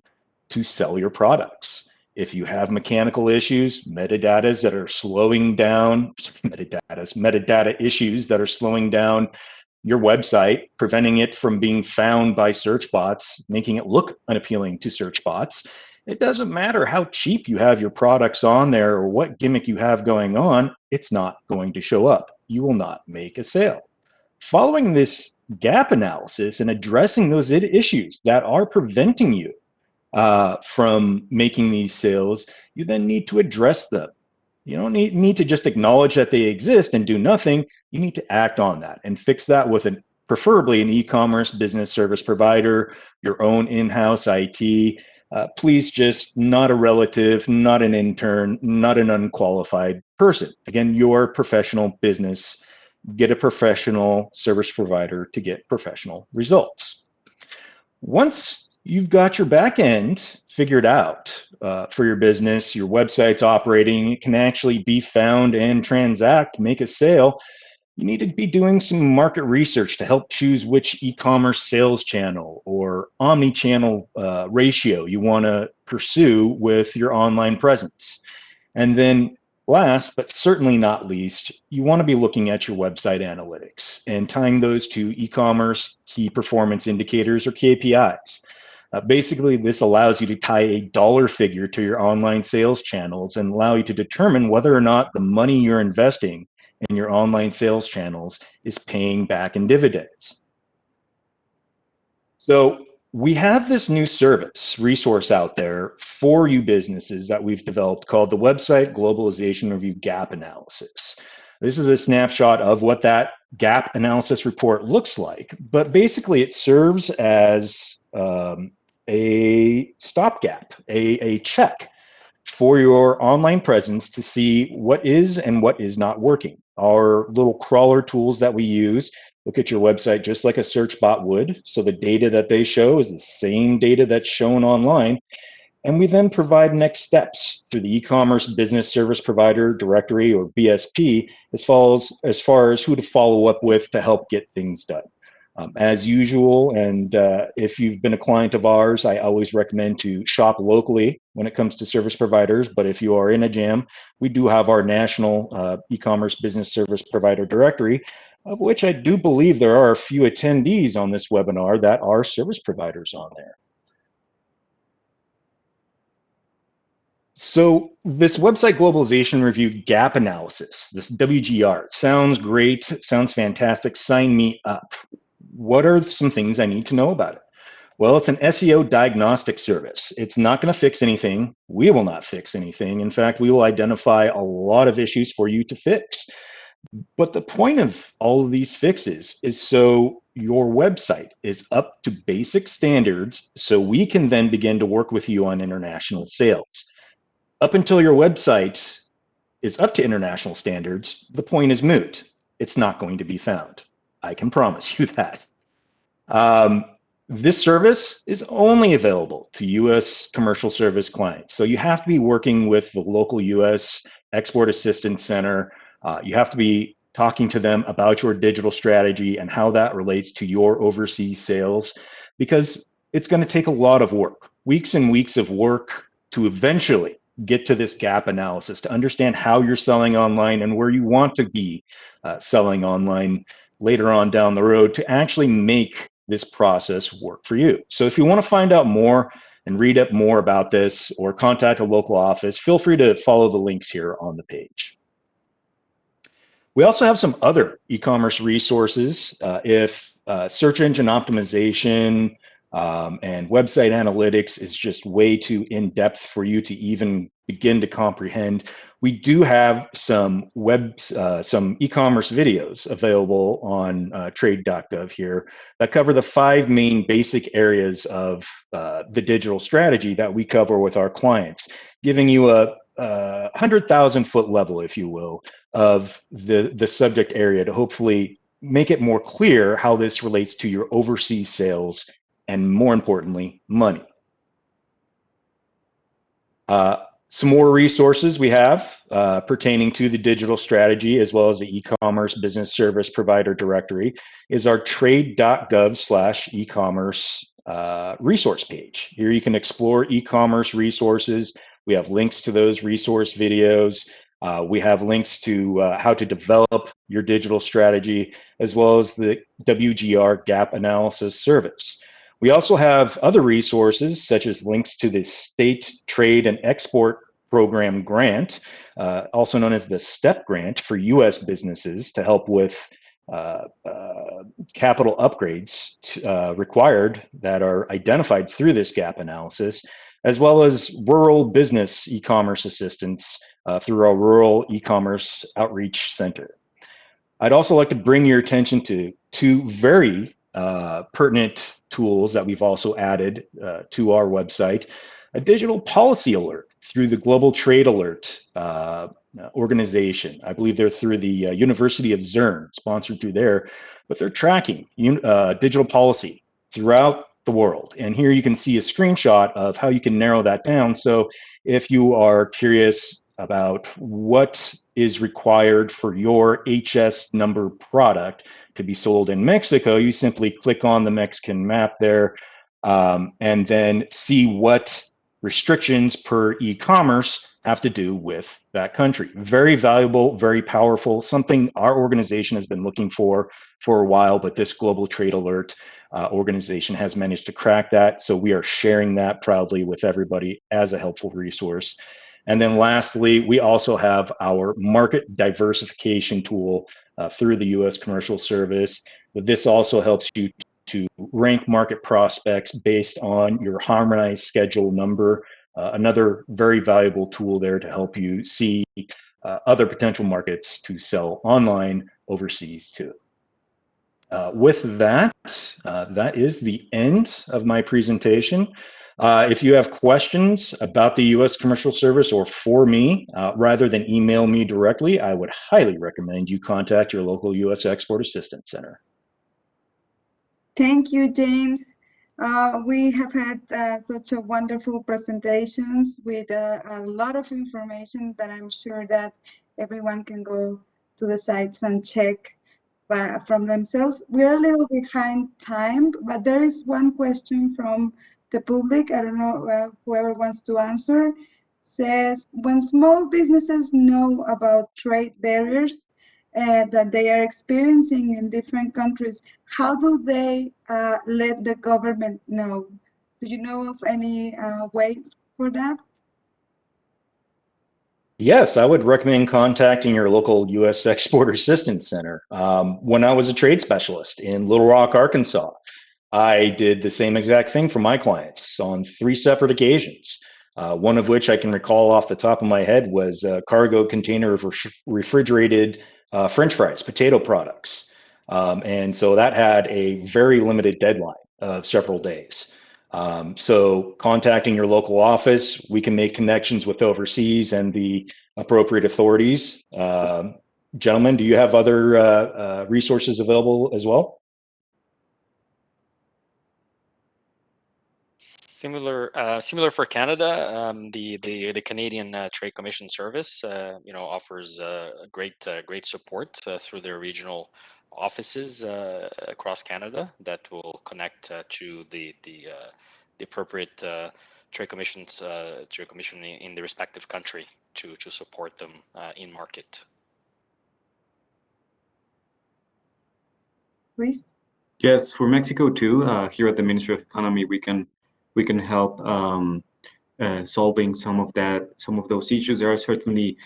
to sell your products. If you have mechanical issues, metadata that are slowing down, metadata issues that are slowing down your website, preventing it from being found by search bots, making it look unappealing to search bots, it doesn't matter how cheap you have your products on there or what gimmick you have going on, it's not going to show up. You will not make a sale. Following this gap analysis and addressing those issues that are preventing you from making these sales, you then need to address them. You don't need to just acknowledge that they exist and do nothing. You need to act on that and fix that with preferably an e-commerce business service provider, your own in-house IT. Please just not a relative, not an intern, not an unqualified person. Again, your professional business, get a professional service provider to get professional results. Once you've got your back end figured out for your business, your website's operating, it can actually be found and transact, make a sale, you need to be doing some market research to help choose which e-commerce sales channel or omni-channel ratio you want to pursue with your online presence. And then last, but certainly not least, you want to be looking at your website analytics and tying those to e-commerce key performance indicators, or KPIs. Basically, this allows you to tie a dollar figure to your online sales channels and allow you to determine whether or not the money you're investing in your online sales channels is paying back in dividends. So we have this new resource out there for you businesses that we've developed called the Website Globalization Review Gap Analysis. This is a snapshot of what that gap analysis report looks like, but basically it serves as a stopgap, a check for your online presence to see what is and what is not working. Our little crawler tools that we use look at your website just like a search bot would. So the data that they show is the same data that's shown online. And we then provide next steps through the e-commerce business service provider directory, or BSP, as far as who to follow up with to help get things done. As usual, and if you've been a client of ours, I always recommend to shop locally when it comes to service providers. But if you are in a jam, we do have our national e-commerce business service provider directory, of which I do believe there are a few attendees on this webinar that are service providers on there. So this Website Globalization Review Gap Analysis, this WGR, it sounds great, it sounds fantastic, sign me up. What are some things I need to know about it? Well, it's an SEO diagnostic service. It's not going to fix anything. We will not fix anything. In fact, we will identify a lot of issues for you to fix. But the point of all of these fixes is so your website is up to basic standards, so we can then begin to work with you on international sales. Up until your website is up to international standards, the point is moot. It's not going to be found. I can promise you that. This service is only available to U.S. commercial service clients. So you have to be working with the local U.S. Export Assistance Center. You have to be talking to them about your digital strategy and how that relates to your overseas sales, because it's going to take a lot of work, weeks and weeks of work to eventually get to this gap analysis, to understand how you're selling online and where you want to be selling online later on down the road to actually make this process work for you. So if you want to find out more and read up more about this or contact a local office, feel free to follow the links here on the page. We also have some other e-commerce resources. If search engine optimization and website analytics is just way too in-depth for you to even begin to comprehend, we do have some e-commerce videos available on trade.gov here that cover the 5 main basic areas of the digital strategy that we cover with our clients, giving you a 100,000-foot level, if you will, of the subject area to hopefully make it more clear how this relates to your overseas sales and, more importantly, money. Some more resources we have pertaining to the digital strategy as well as the e-commerce business service provider directory is our trade.gov/e-commerce resource page. Here you can explore e-commerce resources. We have links to those resource videos. We have links to how to develop your digital strategy, as well as the WGR gap analysis service. We also have other resources, such as links to the State Trade and Export Program grant, also known as the STEP grant for U.S. businesses to help with capital upgrades required that are identified through this gap analysis, as well as rural business e-commerce assistance through our Rural E-commerce Outreach Center. I'd also like to bring your attention to 2 very pertinent tools that we've also added to our website: a digital policy alert through the Global Trade Alert organization. I believe they're through the University of Zurn, sponsored through there, but they're tracking digital policy throughout the world. And here you can see a screenshot of how you can narrow that down. So if you are curious about what is required for your HS number product to be sold in Mexico, you simply click on the Mexican map there and then see what restrictions per e-commerce have to do with that country. Very valuable, very powerful, something our organization has been looking for a while, but this Global Trade Alert organization has managed to crack that. So we are sharing that proudly with everybody as a helpful resource. And then lastly, we also have our market diversification tool through the U.S. Commercial Service. This also helps you to rank market prospects based on your harmonized schedule number. Another very valuable tool there to help you see other potential markets to sell online overseas too. With that, that is the end of my presentation. If you have questions about the U.S. Commercial Service or for me, rather than email me directly, I would highly recommend you contact your local U.S. Export Assistance Center. Thank you, James. We have had such a wonderful presentations with a lot of information that I'm sure that everyone can go to the sites and check from themselves. We're a little behind time, but there is one question from the public. I don't know whoever wants to answer. Says, when small businesses know about trade barriers that they are experiencing in different countries, how do they let the government know? Do you know of any way for that? Yes, I would recommend contacting your local U.S. Export Assistance Center. When I was a trade specialist in Little Rock, Arkansas, I did the same exact thing for my clients on 3 separate occasions. One of which I can recall off the top of my head was a cargo container of refrigerated French fries, potato products. And so that had a very limited deadline of several days. So contacting your local office, we can make connections with overseas and the appropriate authorities. Gentlemen, do you have other resources available as well? Similar for Canada, the Canadian Trade Commission Service, offers great support through their regional offices across Canada that will connect to the appropriate trade commission in the respective country to support them in market. Luis? Yes, for Mexico too. Here at the Ministry of Economy, we can help solving some of those issues. There are certainly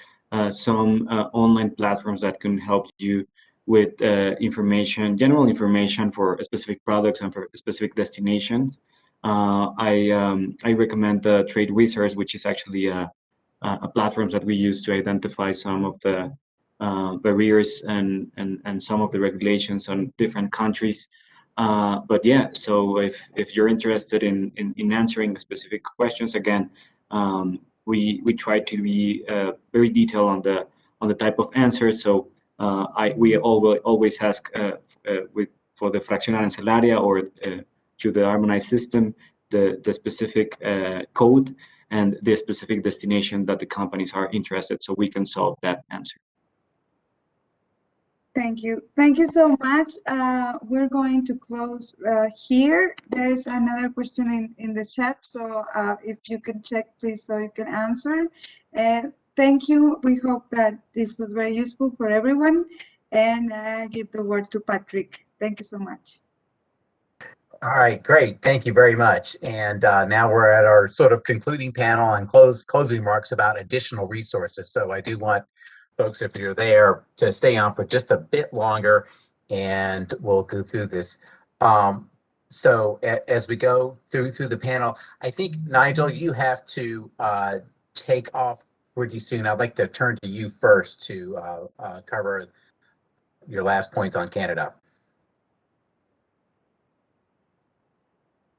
some online platforms that can help you with general information for specific products and for specific destinations. I recommend the Trade Wizards, which is actually a platform that we use to identify some of the barriers and some of the regulations on different countries. But yeah, so if you're interested in answering specific questions, again, we try to be very detailed on the type of answer. So we always ask for the fracción arancelaria or to the harmonized system, the specific code and the specific destination that the companies are interested, so we can solve that answer. Thank you. Thank you so much. We're going to close here. There's another question in the chat, so if you can check, please, so you can answer. Thank you. We hope that this was very useful for everyone. And I give the word to Patrick. Thank you so much. All right, great. Thank you very much. And now we're at our sort of concluding panel and closing remarks about additional resources. So I do want folks, if you're there, to stay on for just a bit longer, and we'll go through this. So as we go through the panel, I think, Nigel, you have to take off pretty soon. I'd like to turn to you first to cover your last points on Canada.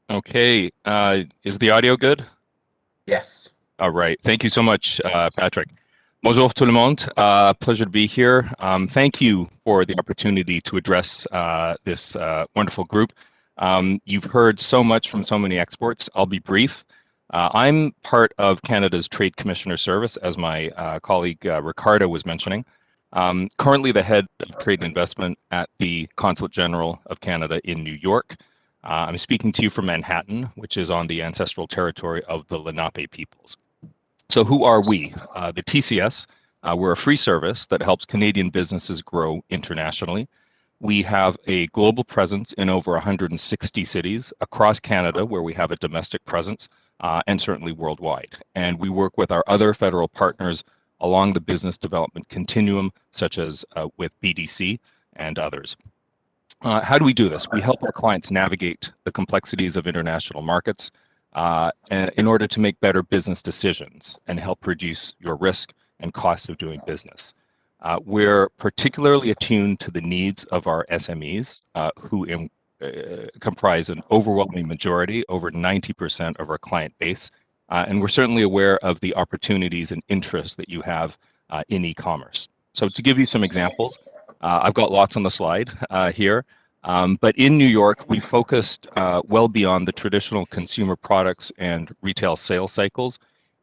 Okay, is the audio good? Yes. All right, thank you so much, Patrick. Bonjour tout le monde, pleasure to be here. Thank you for the opportunity to address this wonderful group. You've heard so much from so many experts. I'll be brief. I'm part of Canada's Trade Commissioner Service, as my colleague Ricardo was mentioning. Currently the head of trade and investment at the Consulate General of Canada in New York. I'm speaking to you from Manhattan, which is on the ancestral territory of the Lenape peoples. So who are we? The TCS, we're a free service that helps Canadian businesses grow internationally. We have a global presence in over 160 cities across Canada where we have a domestic presence and certainly worldwide. And we work with our other federal partners along the business development continuum, such as with BDC and others. How do we do this? We help our clients navigate the complexities of international markets in order to make better business decisions and help reduce your risk and costs of doing business. We're particularly attuned to the needs of our SMEs, who comprise an overwhelming majority, over 90% of our client base. And we're certainly aware of the opportunities and interests that you have in e-commerce. So to give you some examples, I've got lots on the slide here, but in New York, we focused well beyond the traditional consumer products and retail sales cycles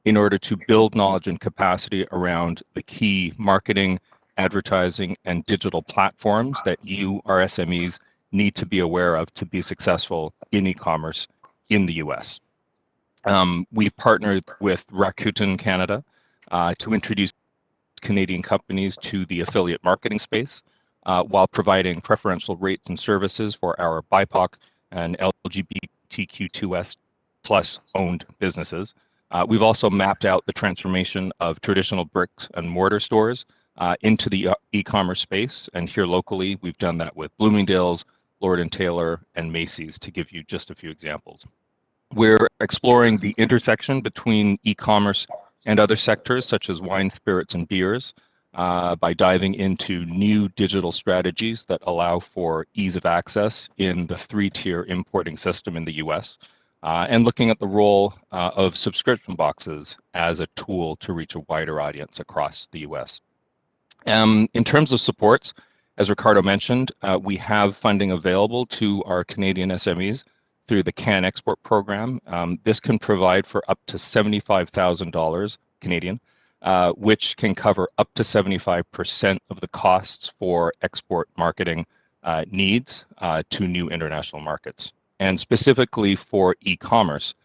in order to build knowledge and capacity around the key marketing, advertising, and digital platforms that you, our SMEs, need to be aware of to be successful in e-commerce in the US. We've partnered with Rakuten Canada to introduce Canadian companies to the affiliate marketing space while providing preferential rates and services for our BIPOC and LGBTQ2S plus owned businesses. We've also mapped out the transformation of traditional bricks and mortar stores into the e-commerce space. And here locally, we've done that with Bloomingdale's, Lord & Taylor, and Macy's, to give you just a few examples. We're exploring the intersection between e-commerce and other sectors such as wine, spirits, and beers by diving into new digital strategies that allow for ease of access in the 3-tier importing system in the US, and looking at the role of subscription boxes as a tool to reach a wider audience across the US. In terms of supports, as Ricardo mentioned, we have funding available to our Canadian SMEs through the Can Export program. This can provide for up to $75,000 Canadian, which can cover up to 75% of the costs for export marketing needs to new international markets. And specifically for e-commerce,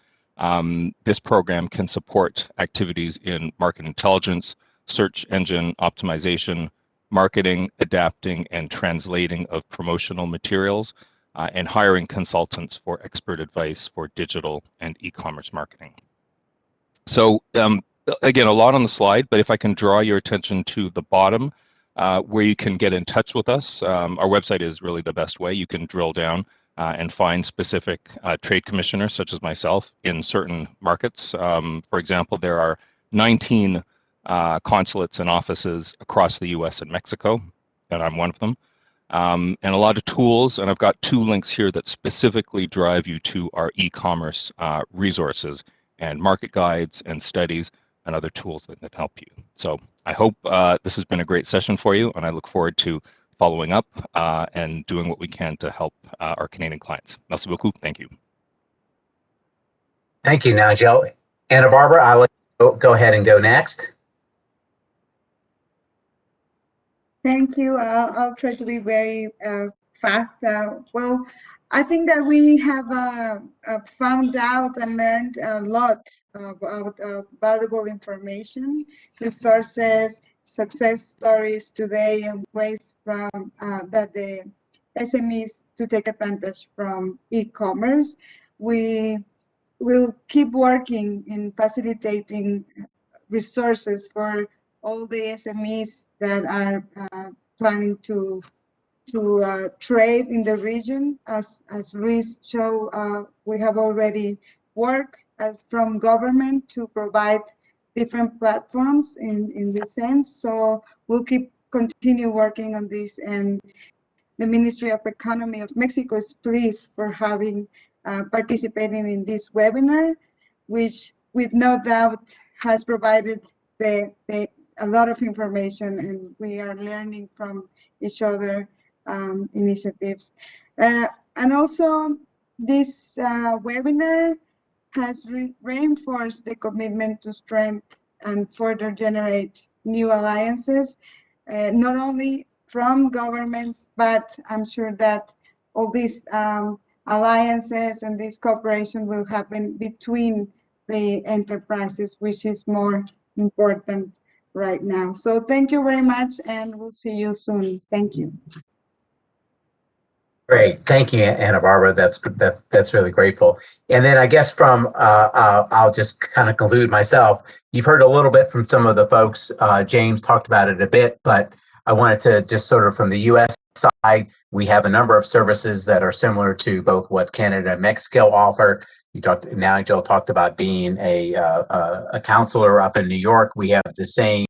this program can support activities in market intelligence, search engine optimization, marketing, adapting, and translating of promotional materials, and hiring consultants for expert advice for digital and e-commerce marketing. So again, a lot on the slide, but if I can draw your attention to the bottom, where you can get in touch with us. Our website is really the best way. You can drill down and find specific trade commissioners, such as myself, in certain markets. For example, there are 19 consulates and offices across the US and Mexico, and I'm one of them. And a lot of tools, and I've got 2 links here that specifically drive you to our e-commerce resources and market guides and studies and other tools that can help you. So I hope this has been a great session for you, and I look forward to following up and doing what we can to help our Canadian clients. Merci beaucoup. Thank you. Thank you, Nigel. Anna Barbara, I'll let you go ahead and go next. Thank you. I'll try to be very fast. Well, I think that we have found out and learned a lot about valuable information, resources, success stories today, and ways from that the SMEs to take advantage from e-commerce. We will keep working in facilitating resources for all the SMEs that are planning to trade in the region. As Luis showed, we have already worked from government to provide different platforms in this sense. So we'll continue working on this, and the Ministry of Economy of Mexico is pleased for having participating in this webinar, which with no doubt has provided a lot of information, and we are learning from each other initiatives. And also this webinar has reinforced the commitment to strengthen and further generate new alliances, not only from governments, but I'm sure that all these alliances and this cooperation will happen between the enterprises, which is more important right now. So thank you very much, and we'll see you soon. Thank you. Great, thank you, Anna Barbara. That's really grateful. And then I guess from I'll just kind of conclude myself. You've heard a little bit from some of the folks. James talked about it a bit, but I wanted to just sort of from the U.S. side, we have a number of services that are similar to both what Canada and Mexico offer. Nigel talked about being a counselor up in New York. We have the same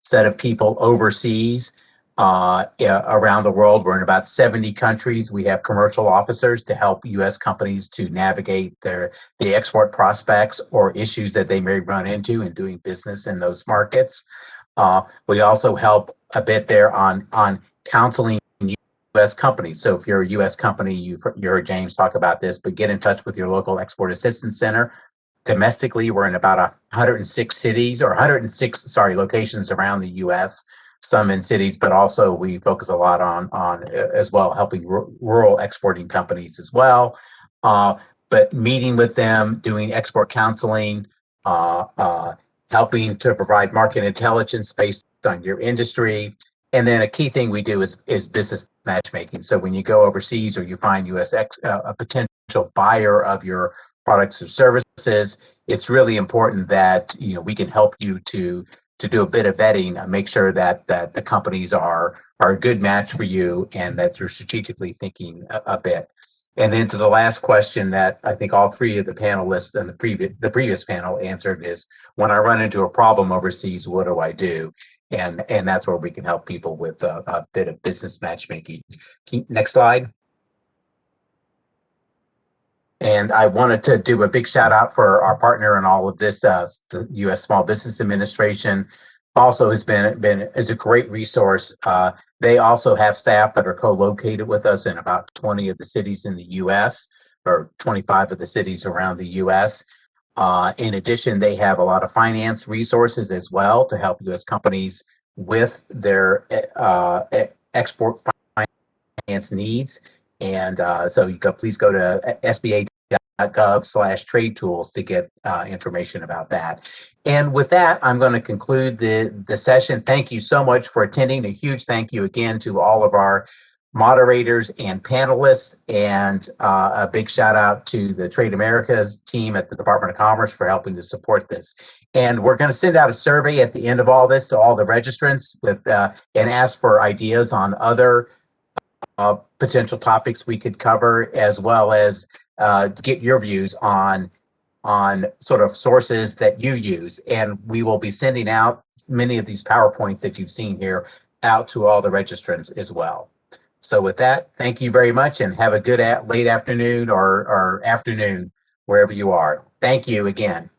set of people overseas around the world. We're in about 70 countries. We have commercial officers to help U.S. companies to navigate the export prospects or issues that they may run into in doing business in those markets. We also help a bit there on counseling U.S. companies. So if you're a U.S. company, you heard James talk about this, but get in touch with your local Export Assistance Center. Domestically, we're in about 106 cities or 106, locations around the U.S., some in cities, but also we focus a lot on as well, helping rural exporting companies as well. But meeting with them, doing export counseling, helping to provide market intelligence based on your industry. And then a key thing we do is business matchmaking. So when you go overseas or you find a potential buyer of your products or services, it's really important that we can help you to do a bit of vetting and make sure that the companies are a good match for you and that you're strategically thinking a bit. And then to the last question that I think all three of the panelists and the previous panel answered is, when I run into a problem overseas, what do I do? And that's where we can help people with a bit of business matchmaking. Next slide. And I wanted to do a big shout out for our partner in all of this, the U.S. Small Business Administration. Also has is a great resource. They also have staff that are co-located with us in about 20 of the cities in the U.S. or 25 of the cities around the U.S. In addition, they have a lot of finance resources as well to help U.S. companies with their export finance needs. And so you can please go to sba.gov/trade tools to get information about that. And with that, I'm going to conclude the session. Thank you so much for attending. A huge thank you again to all of our moderators and panelists, and a big shout out to the Trade Americas team at the Department of Commerce for helping to support this. And we're going to send out a survey at the end of all this to all the registrants with and ask for ideas on other potential topics we could cover, as well as get your views on sort of sources that you use. And we will be sending out many of these PowerPoints that you've seen here out to all the registrants as well. So with that, thank you very much and have a good late afternoon or afternoon wherever you are. Thank you again.